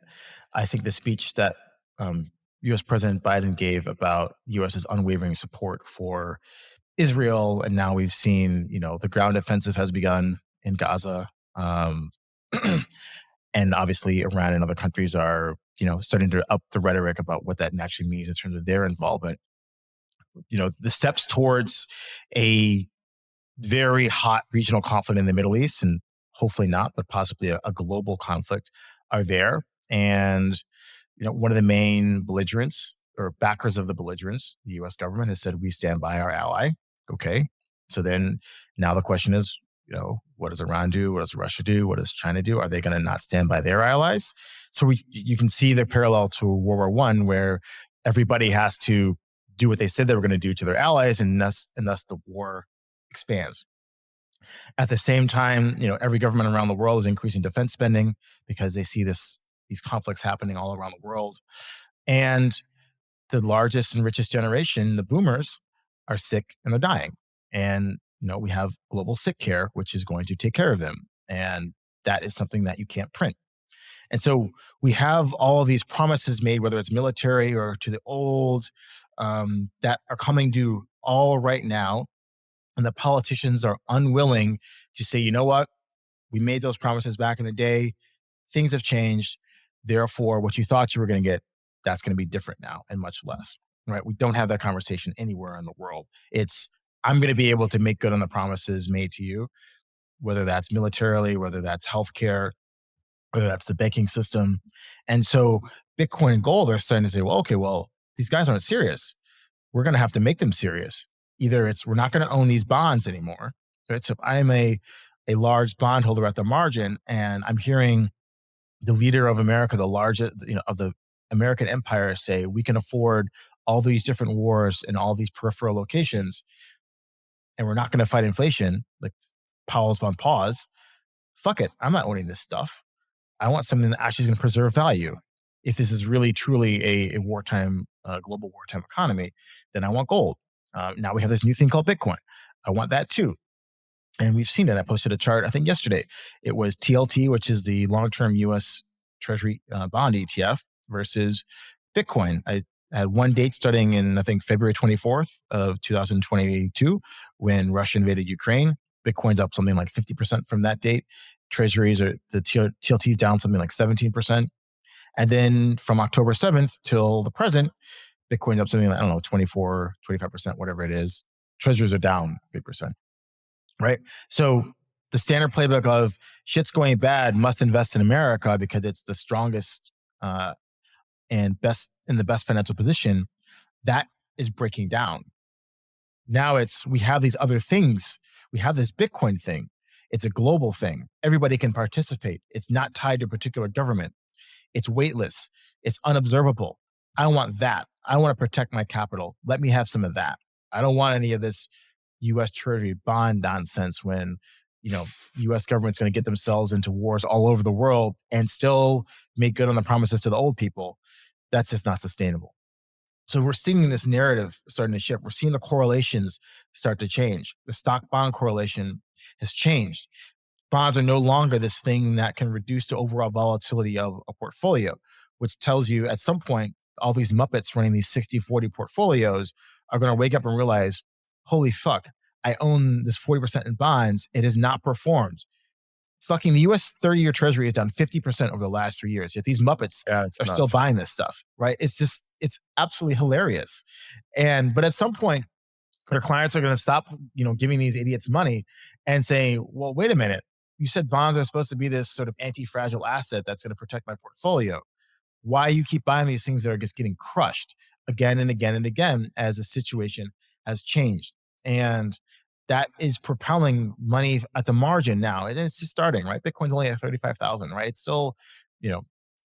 I think the speech that U.S. President Biden gave about U.S.'s unwavering support for Israel, and now we've seen, the ground offensive has begun in Gaza, and obviously Iran and other countries are, starting to up the rhetoric about what that actually means in terms of their involvement. The steps towards a very hot regional conflict in the Middle East, and hopefully not, but possibly a global conflict, are there. And one of the main belligerents or backers of the belligerents, the U.S. government, has said we stand by our ally. Okay, so then now the question is, what does Iran do? What does Russia do? What does China do? Are they going to not stand by their allies? So you can see the parallel to World War I, where everybody has to do what they said they were going to do to their allies, and thus the war expands. At the same time, every government around the world is increasing defense spending because they see these conflicts happening all around the world. And the largest and richest generation, the boomers, are sick and they're dying. And, we have global sick care, which is going to take care of them. And that is something that you can't print. And so we have all of these promises made, whether it's military or to the old, that are coming due all right now. And the politicians are unwilling to say, you know what? We made those promises back in the day. Things have changed. Therefore, what you thought you were going to get, that's going to be different now and much less, right? We don't have that conversation anywhere in the world. It's, I'm going to be able to make good on the promises made to you, whether that's militarily, whether that's healthcare, whether that's the banking system. And so Bitcoin and gold are starting to say, well, these guys aren't serious. We're going to have to make them serious. Either it's, we're not going to own these bonds anymore. Right? So if I'm a large bondholder at the margin and I'm hearing the leader of America, the largest, of the American empire, say, we can afford all these different wars in all these peripheral locations, and we're not going to fight inflation, like Powell's on pause. Fuck it. I'm not owning this stuff. I want something that actually is going to preserve value. If this is really, truly a wartime, global wartime economy, then I want gold. Now we have this new thing called Bitcoin. I want that too. And we've seen it. I posted a chart, I think yesterday. It was TLT, which is the long-term U.S. Treasury bond ETF, versus Bitcoin. at one date starting in, I think, February 24th of 2022, when Russia invaded Ukraine. Bitcoin's up something like 50% from that date. Treasuries are, the TLT's down something like 17%. And then from October 7th till the present, Bitcoin's up something like, I don't know, 24, 25%, whatever it is. Treasuries are down 3%, right? So the standard playbook of shit's going bad, must invest in America because it's the strongest and best in the best financial position, that is breaking down. Now we have these other things. We have this Bitcoin thing. It's a global thing. Everybody can participate. It's not tied to a particular government. It's weightless. It's unobservable. I want that. I want to protect my capital. Let me have some of that. I don't want any of this U.S. Treasury bond nonsense when, U.S. government's going to get themselves into wars all over the world and still make good on the promises to the old people. That's just not sustainable. So we're seeing this narrative starting to shift. We're seeing the correlations start to change. The stock bond correlation has changed. Bonds are no longer this thing that can reduce the overall volatility of a portfolio, which tells you at some point, all these Muppets running these 60-40 portfolios are going to wake up and realize, holy fuck, I own this 40% in bonds. It has not performed. Fucking the US 30-year treasury is down 50% over the last 3 years. Yet these Muppets are still buying this stuff, right? It's absolutely hilarious. But at some point, their clients are going to stop, giving these idiots money and say, well, wait a minute. You said bonds are supposed to be this sort of anti-fragile asset that's going to protect my portfolio. Why you keep buying these things that are just getting crushed again and again and again as the situation has changed? And that is propelling money at the margin now. And it's just starting, right? Bitcoin's only at 35,000, right? It's still,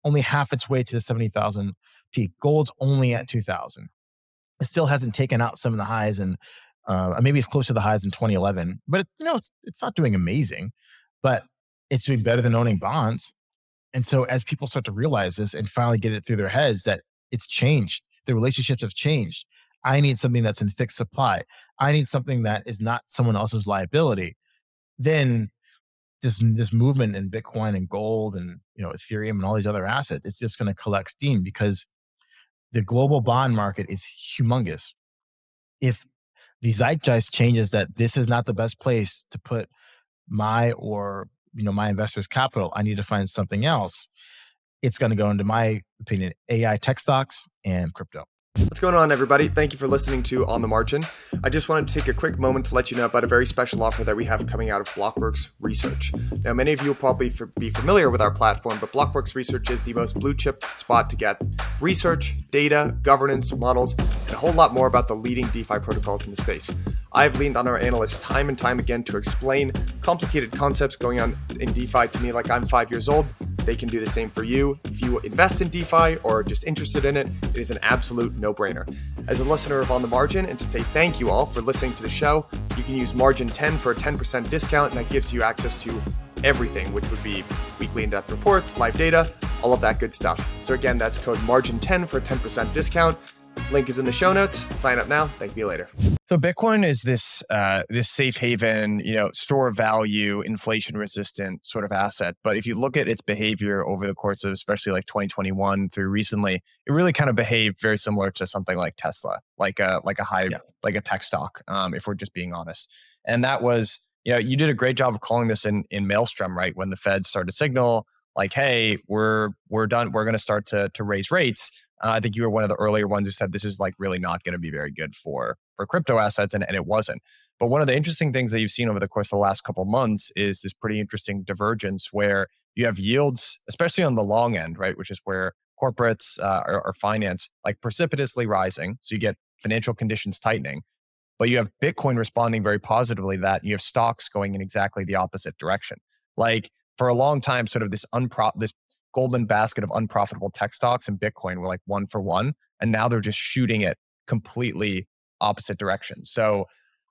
only half its way to the 70,000 peak. Gold's only at 2,000. It still hasn't taken out some of the highs, and maybe it's close to the highs in 2011. But it's not doing amazing, but it's doing better than owning bonds. And so as people start to realize this and finally get it through their heads that it's changed, the relationships have changed. I need something that's in fixed supply. I need something that is not someone else's liability. Then this movement in Bitcoin and gold and Ethereum and all these other assets, it's just going to collect steam because the global bond market is humongous. If the zeitgeist changes that this is not the best place to put my investors' capital, I need to find something else. It's going to go into my opinion, AI tech stocks and crypto. What's going on, everybody? Thank you for listening to On the Margin. I just wanted to take a quick moment to let you know about a very special offer that we have coming out of Blockworks Research. Now, many of you will probably be familiar with our platform, but Blockworks Research is the most blue chip spot to get research, data, governance, models, and a whole lot more about the leading DeFi protocols in the space. I've leaned on our analysts time and time again to explain complicated concepts going on in DeFi to me like I'm 5 years old. They can do the same for you. If you invest in DeFi or are just interested in it, it is an absolute no-brainer. As a listener of On the Margin, and to say thank you all for listening to the show, you can use Margin10 for a 10% discount, and that gives you access to everything, which would be weekly in-depth reports, live data, all of that good stuff. So again, that's code Margin10 for a 10% discount. Link is in the show notes. Sign up now. Thank you later. So Bitcoin is this safe haven, store of value, inflation resistant sort of asset. But if you look at its behavior over the course of especially like 2021 through recently, it really kind of behaved very similar to something like Tesla, like a tech stock, if we're just being honest. And that was, you did a great job of calling this in Maelstrom, right? When the Fed started to signal like, hey, we're done. We're going to start to raise rates. I think you were one of the earlier ones who said this is like really not going to be very good for crypto assets, and it wasn't. But one of the interesting things that you've seen over the course of the last couple of months is this pretty interesting divergence where you have yields, especially on the long end, right, which is where corporates or finance like precipitously rising. So you get financial conditions tightening, but you have Bitcoin responding very positively to that. And you have stocks going in exactly the opposite direction. Like for a long time, sort of this golden basket of unprofitable tech stocks and Bitcoin were like one for one. And now they're just shooting it completely opposite directions. So,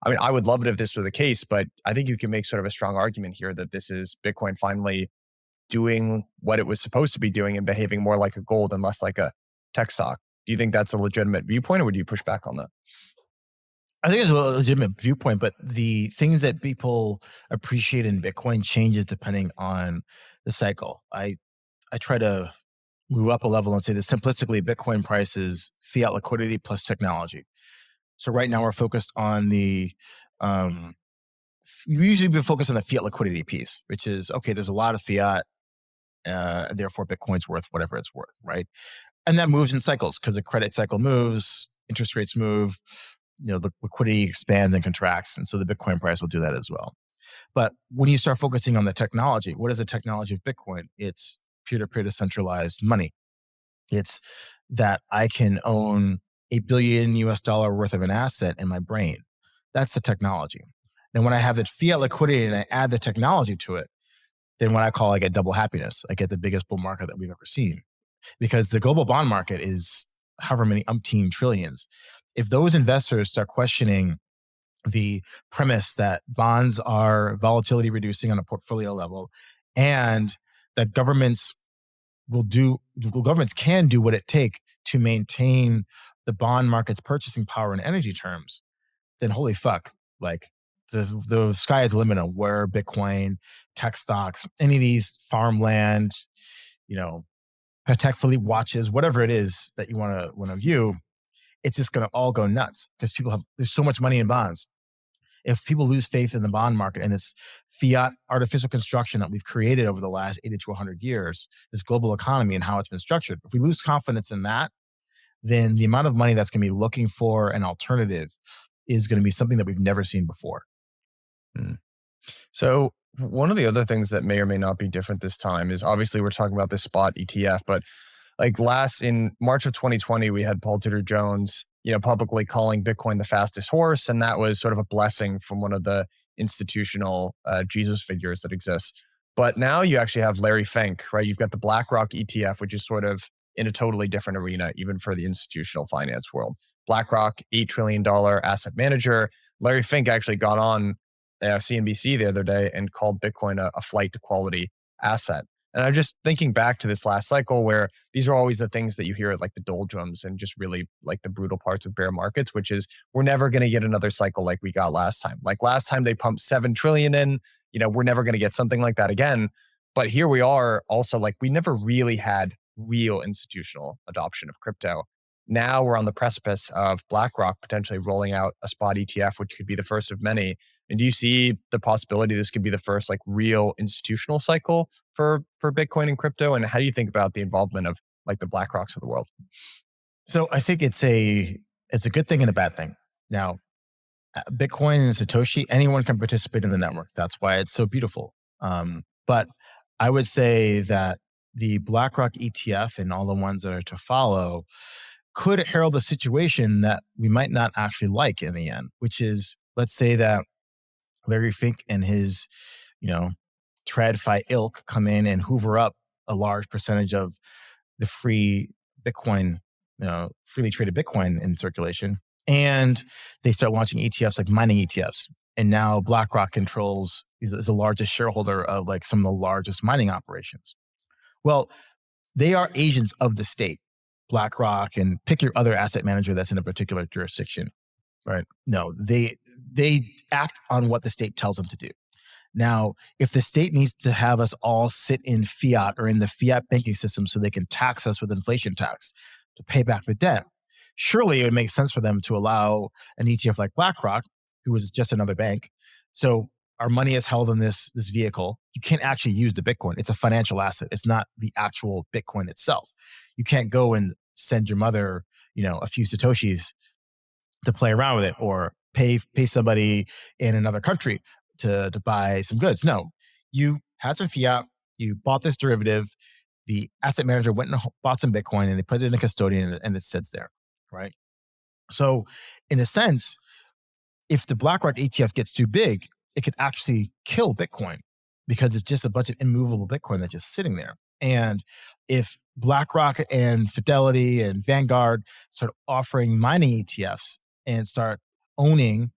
I mean, I would love it if this were the case, but I think you can make sort of a strong argument here that this is Bitcoin finally doing what it was supposed to be doing and behaving more like a gold and less like a tech stock. Do you think that's a legitimate viewpoint, or would you push back on that? I think it's a legitimate viewpoint, but the things that people appreciate in Bitcoin changes depending on the cycle. I try to move up a level and say that simplistically, Bitcoin price is fiat liquidity plus technology. So right now we're focused on we usually been focused on the fiat liquidity piece, which is, okay, there's a lot of fiat, and therefore Bitcoin's worth whatever it's worth, right? And that moves in cycles because the credit cycle moves, interest rates move, the liquidity expands and contracts. And so the Bitcoin price will do that as well. But when you start focusing on the technology, what is the technology of Bitcoin? It's peer-to-peer decentralized money. It's that I can own $1 billion worth of an asset in my brain. That's the technology. And when I have that fiat liquidity and I add the technology to it, then what I get double happiness. I get the biggest bull market that we've ever seen. Because the global bond market is however many umpteen trillions. If those investors start questioning the premise that bonds are volatility reducing on a portfolio level, and that governments can do what it takes to maintain the bond market's purchasing power in energy terms, then holy fuck, like the sky is the limit on where Bitcoin, tech stocks, any of these farmland, Patek Philippe watches, whatever it is that you want to view, it's just going to all go nuts because there's so much money in bonds. If people lose faith in the bond market and this fiat artificial construction that we've created over the last 80 to 100 years, this global economy and how it's been structured, if we lose confidence in that, then the amount of money that's going to be looking for an alternative is going to be something that we've never seen before. So one of the other things that may or may not be different this time is obviously we're talking about this spot ETF, but in March of 2020, we had Paul Tudor Jones, publicly calling Bitcoin the fastest horse. And that was sort of a blessing from one of the institutional Jesus figures that exists. But now you actually have Larry Fink, right? You've got the BlackRock ETF, which is sort of in a totally different arena, even for the institutional finance world. BlackRock, $8 trillion asset manager. Larry Fink actually got on CNBC the other day and called Bitcoin a flight to quality asset. And I'm just thinking back to this last cycle where these are always the things that you hear at the doldrums and just really the brutal parts of bear markets, which is we're never going to get another cycle like we got last time. Last time they pumped 7 trillion in, we're never going to get something like that again. But here we are also we never really had real institutional adoption of crypto. Now we're on the precipice of BlackRock potentially rolling out a spot ETF, which could be the first of many. And do you see the possibility this could be the first real institutional cycle for Bitcoin and crypto? And how do you think about the involvement of the BlackRocks of the world? So I think it's a good thing and a bad thing. Now, Bitcoin and Satoshi, anyone can participate in the network. That's why it's so beautiful. But I would say that the BlackRock ETF and all the ones that are to follow could herald a situation that we might not actually like in the end, which is, let's say that Larry Fink and his, TradFi ilk come in and hoover up a large percentage of the free Bitcoin, freely traded Bitcoin in circulation. And they start launching ETFs like mining ETFs. And now BlackRock is the largest shareholder of some of the largest mining operations. Well, they are agents of the state. BlackRock, and pick your other asset manager that's in a particular jurisdiction. Right? No, they act on what the state tells them to do. Now, if the state needs to have us all sit in fiat or in the fiat banking system so they can tax us with inflation tax to pay back the debt, surely it would make sense for them to allow an ETF like BlackRock, who is just another bank. So our money is held in this vehicle. You can't actually use the Bitcoin. It's a financial asset. It's not the actual Bitcoin itself. You can't go and send your mother, a few Satoshis to play around with it, or pay somebody in another country to buy some goods. No, you had some fiat, you bought this derivative, the asset manager went and bought some Bitcoin and they put it in a custodian and it sits there, right? So in a sense, if the BlackRock ETF gets too big, it could actually kill Bitcoin because it's just a bunch of immovable Bitcoin that's just sitting there. And if BlackRock and Fidelity and Vanguard start offering mining ETFs and start owning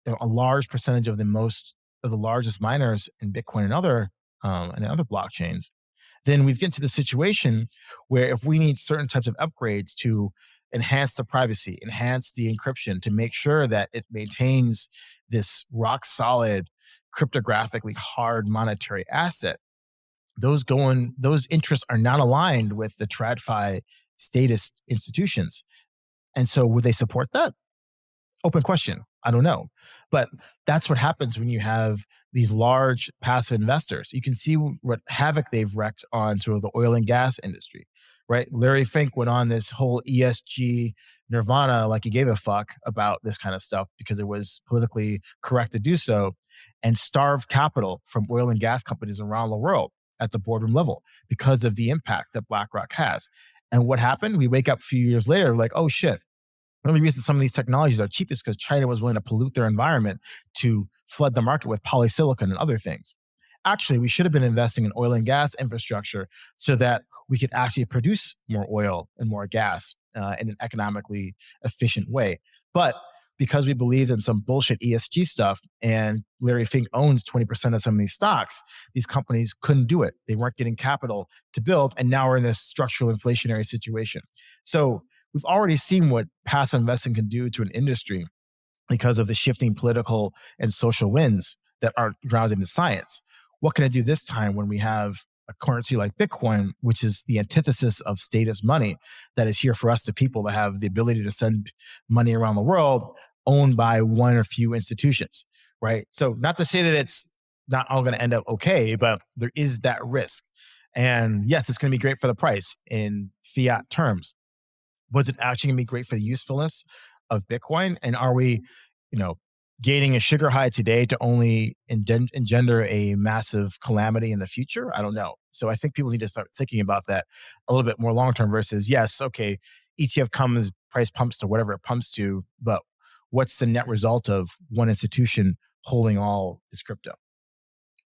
a large percentage of the largest miners in Bitcoin and other blockchains, then we get to the situation where if we need certain types of upgrades to enhance the privacy, enhance the encryption, to make sure that it maintains this rock solid, cryptographically hard monetary asset, those interests are not aligned with the TradFi statist institutions. And so would they support that? Open question. I don't know. But that's what happens when you have these large passive investors. You can see what havoc they've wreaked on sort of the oil and gas industry, right? Larry Fink went on this whole ESG nirvana, like he gave a fuck about this kind of stuff because it was politically correct to do so, and starved capital from oil and gas companies around the world at the boardroom level because of the impact that BlackRock has. And what happened? We wake up a few years later, like, oh shit, the only reason some of these technologies are cheap is because China was willing to pollute their environment to flood the market with polysilicon and other things. Actually, we should have been investing in oil and gas infrastructure so that we could actually produce more oil and more gas in an economically efficient way. But because we believed in some bullshit ESG stuff and Larry Fink owns 20% of some of these stocks, these companies couldn't do it. They weren't getting capital to build. And now we're in this structural inflationary situation. So we've already seen what passive investing can do to an industry because of the shifting political and social winds that are grounded in science. What can it do this time when we have a currency like Bitcoin, which is the antithesis of status money that is here for us, the people that have the ability to send money around the world, owned by one or few institutions, right? So not to say that it's not all going to end up okay, but there is that risk. And yes, it's going to be great for the price in fiat terms. Was it actually going to be great for the usefulness of Bitcoin? And are we, gaining a sugar high today to only engender a massive calamity in the future? I don't know. So I think people need to start thinking about that a little bit more long-term versus, yes, okay, ETF comes, price pumps to whatever it pumps to, but what's the net result of one institution holding all this crypto?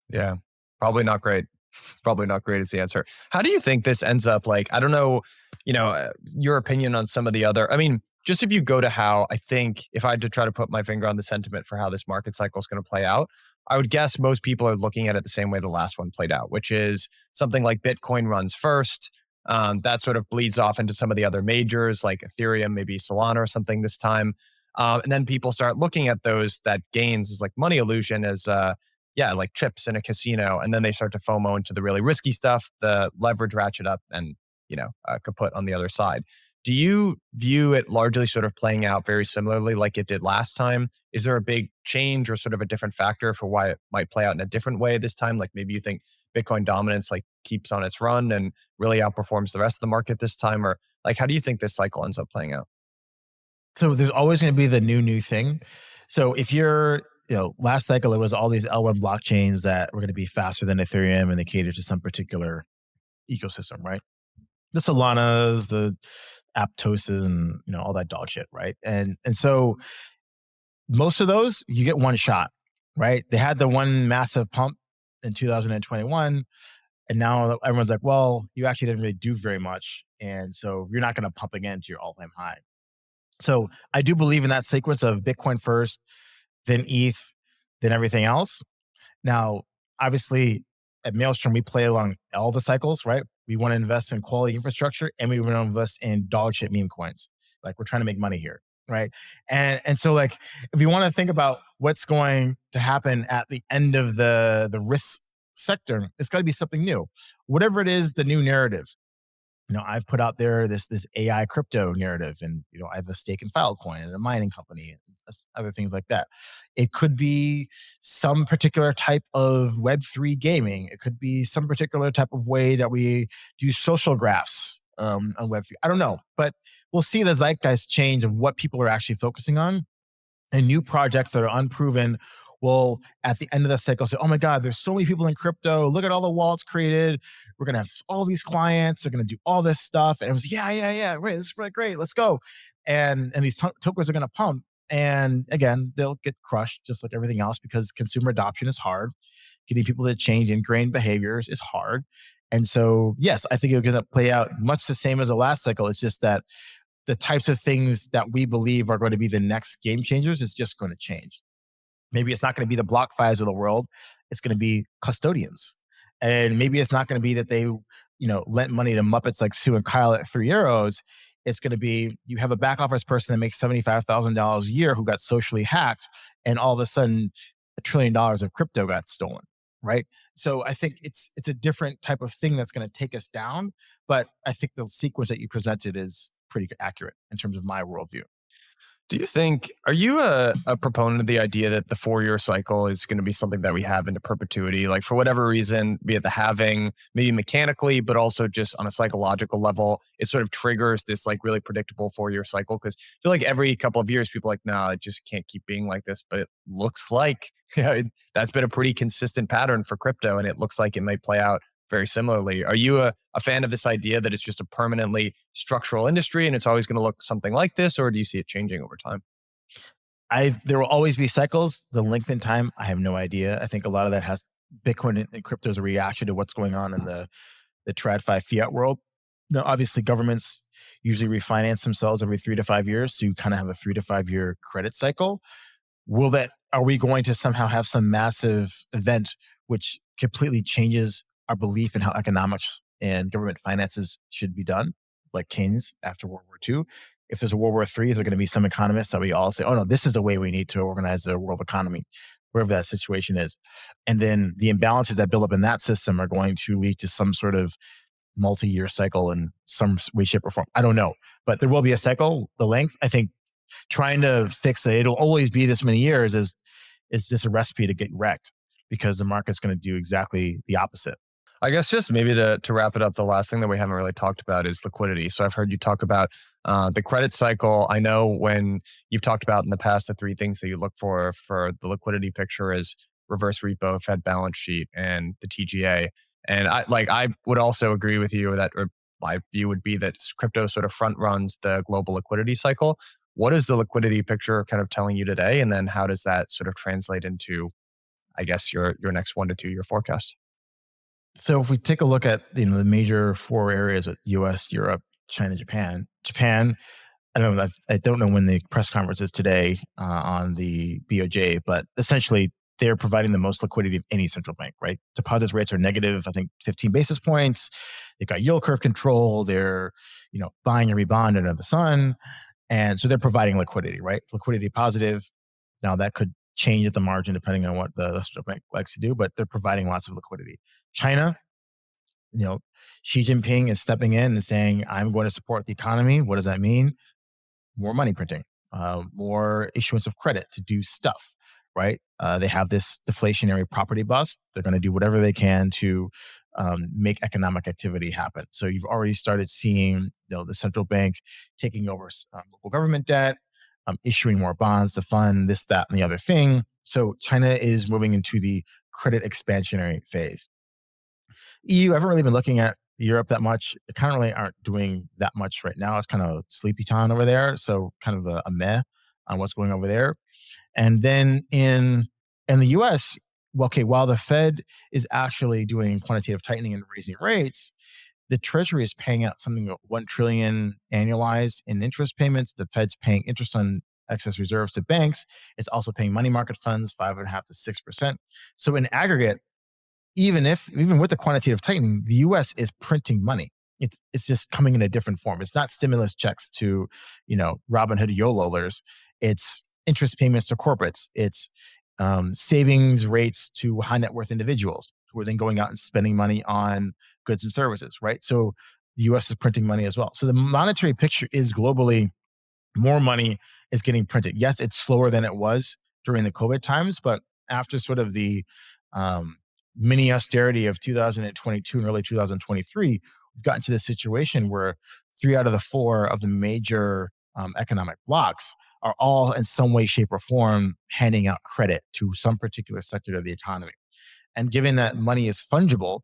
Yeah, probably not great. Probably not great is the answer. How do you think this ends up? Like, I don't know, your opinion on some of the other, just if you go to how, I think if I had to try to put my finger on the sentiment for how this market cycle is going to play out, I would guess most people are looking at it the same way the last one played out, which is something like Bitcoin runs first. That sort of bleeds off into some of the other majors like Ethereum, maybe Solana or something this time. And then people start looking at that gains as like money illusion as, like chips in a casino. And then they start to FOMO into the really risky stuff, the leverage ratchet up and, kaput on the other side. Do you view it largely sort of playing out very similarly like it did last time? Is there a big change or sort of a different factor for why it might play out in a different way this time? Like maybe you think Bitcoin dominance like keeps on its run and really outperforms the rest of the market this time? Or like, how do you think this cycle ends up playing out? So there's always going to be the new thing. So if you're, last cycle, it was all these L1 blockchains that were going to be faster than Ethereum and they cater to some particular ecosystem, right? The Solanas, the Aptoses, and all that dog shit, right? And so most of those you get one shot, right? They had the one massive pump in 2021, and now everyone's like, well, you actually didn't really do very much, and so you're not going to pump again to your all-time high. So I do believe in that sequence of Bitcoin first, then ETH, then everything else. Now, obviously, at Maelstrom, we play along all the cycles, right? We want to invest in quality infrastructure and we want to invest in dog shit meme coins. Like we're trying to make money here, right? And so like, if you want to think about what's going to happen at the end of the risk sector, it's got to be something new. Whatever it is, the new narrative. I've put out there this AI crypto narrative, and I have a stake in Filecoin and a mining company and other things like that. It could be some particular type of Web3 gaming. It could be some particular type of way that we do social graphs on Web3. I don't know, but we'll see the zeitgeist change of what people are actually focusing on, and new projects that are unproven will, at the end of the cycle, say, oh my God, there's so many people in crypto. Look at all the wallets created. We're going to have all these clients. They're going to do all this stuff. And it was, yeah. Right, this is really great. Let's go. And these tokens are going to pump. And again, they'll get crushed just like everything else because consumer adoption is hard. Getting people to change ingrained behaviors is hard. And so, yes, I think it's going to play out much the same as the last cycle. It's just that the types of things that we believe are going to be the next game changers is just going to change. Maybe it's not going to be the BlockFis of the world. It's going to be custodians. And maybe it's not going to be that they, lent money to Muppets like Sue and Kyle at €3. It's going to be, you have a back office person that makes $75,000 a year who got socially hacked. And all of a sudden $1 trillion of crypto got stolen. right? So I think it's a different type of thing that's going to take us down. But I think the sequence that you presented is pretty accurate in terms of my worldview. Do you think, are you a proponent of the idea that the 4-year cycle is going to be something that we have into perpetuity? Like for whatever reason, be it the halving, maybe mechanically, but also just on a psychological level, it sort of triggers this like really predictable 4-year cycle. Because I feel like every couple of years, people are like, no, it just can't keep being like this. But it looks like that's been a pretty consistent pattern for crypto. And it looks like it might play out very similarly. Are you a fan of this idea that it's just a permanently structural industry and it's always going to look something like this, or do you see it changing over time? There will always be cycles. The length in time, I have no idea. I think a lot of that has Bitcoin and crypto as a reaction to what's going on in the TradFi fiat world. Now, obviously, governments usually refinance themselves every 3 to 5 years, so you kind of have a 3 to 5 year credit cycle. Are we going to somehow have some massive event which completely changes our belief in how economics and government finances should be done, like Keynes after World War II? If there's a World War III, is there going to be some economists that we all say, oh no, this is the way we need to organize the world economy, wherever that situation is? And then the imbalances that build up in that system are going to lead to some sort of multi-year cycle in some way, shape, or form. I don't know, but there will be a cycle. The length, I think, trying to fix it'll always be this many years is just a recipe to get wrecked, because the market's going to do exactly the opposite. I guess just maybe to wrap it up, the last thing that we haven't really talked about is liquidity. So I've heard you talk about the credit cycle. I know when you've talked about in the past, the 3 things that you look for the liquidity picture is reverse repo, Fed balance sheet, and the TGA. And I would also agree with you that, or my view would be that crypto sort of front runs the global liquidity cycle. What is the liquidity picture kind of telling you today? And then how does that sort of translate into, I guess, your next 1 to 2 year forecast? So if we take a look at the major 4 areas: US, Europe, China, Japan. Japan, I don't know when the press conference is today on the BOJ, but essentially they're providing the most liquidity of any central bank, right? Deposits rates are negative, I think 15 basis points. They've got yield curve control. They're buying every bond under the sun. And so they're providing liquidity, right? Liquidity positive. Now that could change at the margin depending on what the central bank likes to do, but they're providing lots of liquidity. China, Xi Jinping is stepping in and saying, I'm going to support the economy. What does that mean? More money printing, more issuance of credit to do stuff, right? They have this deflationary property bust. They're going to do whatever they can to make economic activity happen. So you've already started seeing the central bank taking over local government debt, issuing more bonds to fund this, that, and the other thing. So China is moving into the credit expansionary phase. EU, I haven't really been looking at Europe that much. They kind of really aren't doing that much right now. It's kind of sleepy time over there. So kind of a meh on what's going over there. And then in the US, while the Fed is actually doing quantitative tightening and raising rates, the Treasury is paying out something like $1 trillion annualized in interest payments. The Fed's paying interest on excess reserves to banks. It's also paying money market funds 5.5% to 6%. So in aggregate, even with the quantitative tightening, the U.S. is printing money. It's just coming in a different form. It's not stimulus checks to Robinhood YOLOers. It's interest payments to corporates. It's savings rates to high net worth individuals who are then going out and spending money on goods and services, right? So the U.S. is printing money as well. So the monetary picture is globally, more money is getting printed. Yes, it's slower than it was during the COVID times, but after sort of the mini austerity of 2022 and early 2023, we've gotten to this situation where 3 out of the 4 of the major economic blocks are all in some way, shape, or form handing out credit to some particular sector of the economy. And given that money is fungible,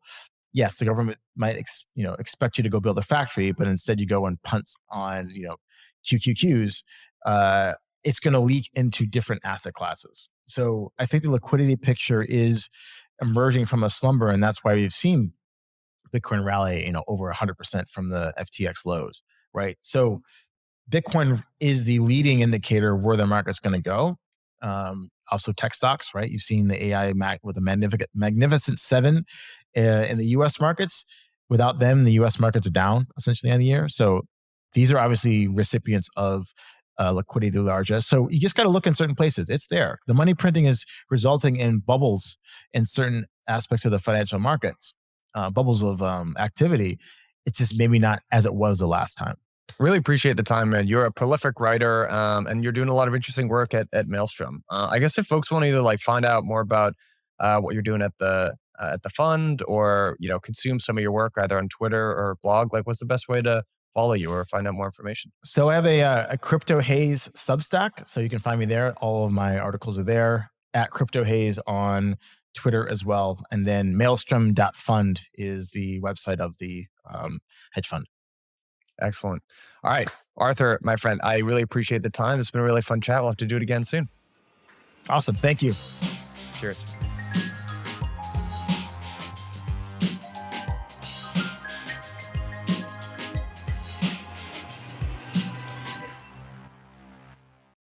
yes, the government might expect you to go build a factory, but instead you go and punt on QQQs. It's going to leak into different asset classes. So I think the liquidity picture is emerging from a slumber, and that's why we've seen Bitcoin rally, over 100% from the FTX lows, right? So Bitcoin is the leading indicator of where the market's going to go. Also tech stocks, right? You've seen the AI with a magnificent 7 in the US markets. Without them, the US markets are down essentially on the year. So these are obviously recipients of liquidity largesse. So you just got to look in certain places. It's there. The money printing is resulting in bubbles in certain aspects of the financial markets, bubbles of activity. It's just maybe not as it was the last time. Really appreciate the time, man. You're a prolific writer, and you're doing a lot of interesting work at Maelstrom. I guess if folks want to either like find out more about what you're doing at the fund, or consume some of your work either on Twitter or blog, like what's the best way to follow you or find out more information? So I have a Crypto Hayes Substack, so you can find me there. All of my articles are there at Crypto Hayes on Twitter as well. And then Maelstrom.fund is the website of the hedge fund. Excellent. All right, Arthur, my friend, I really appreciate the time. It's been a really fun chat. We'll have to do it again soon. Awesome. Thank you. Cheers.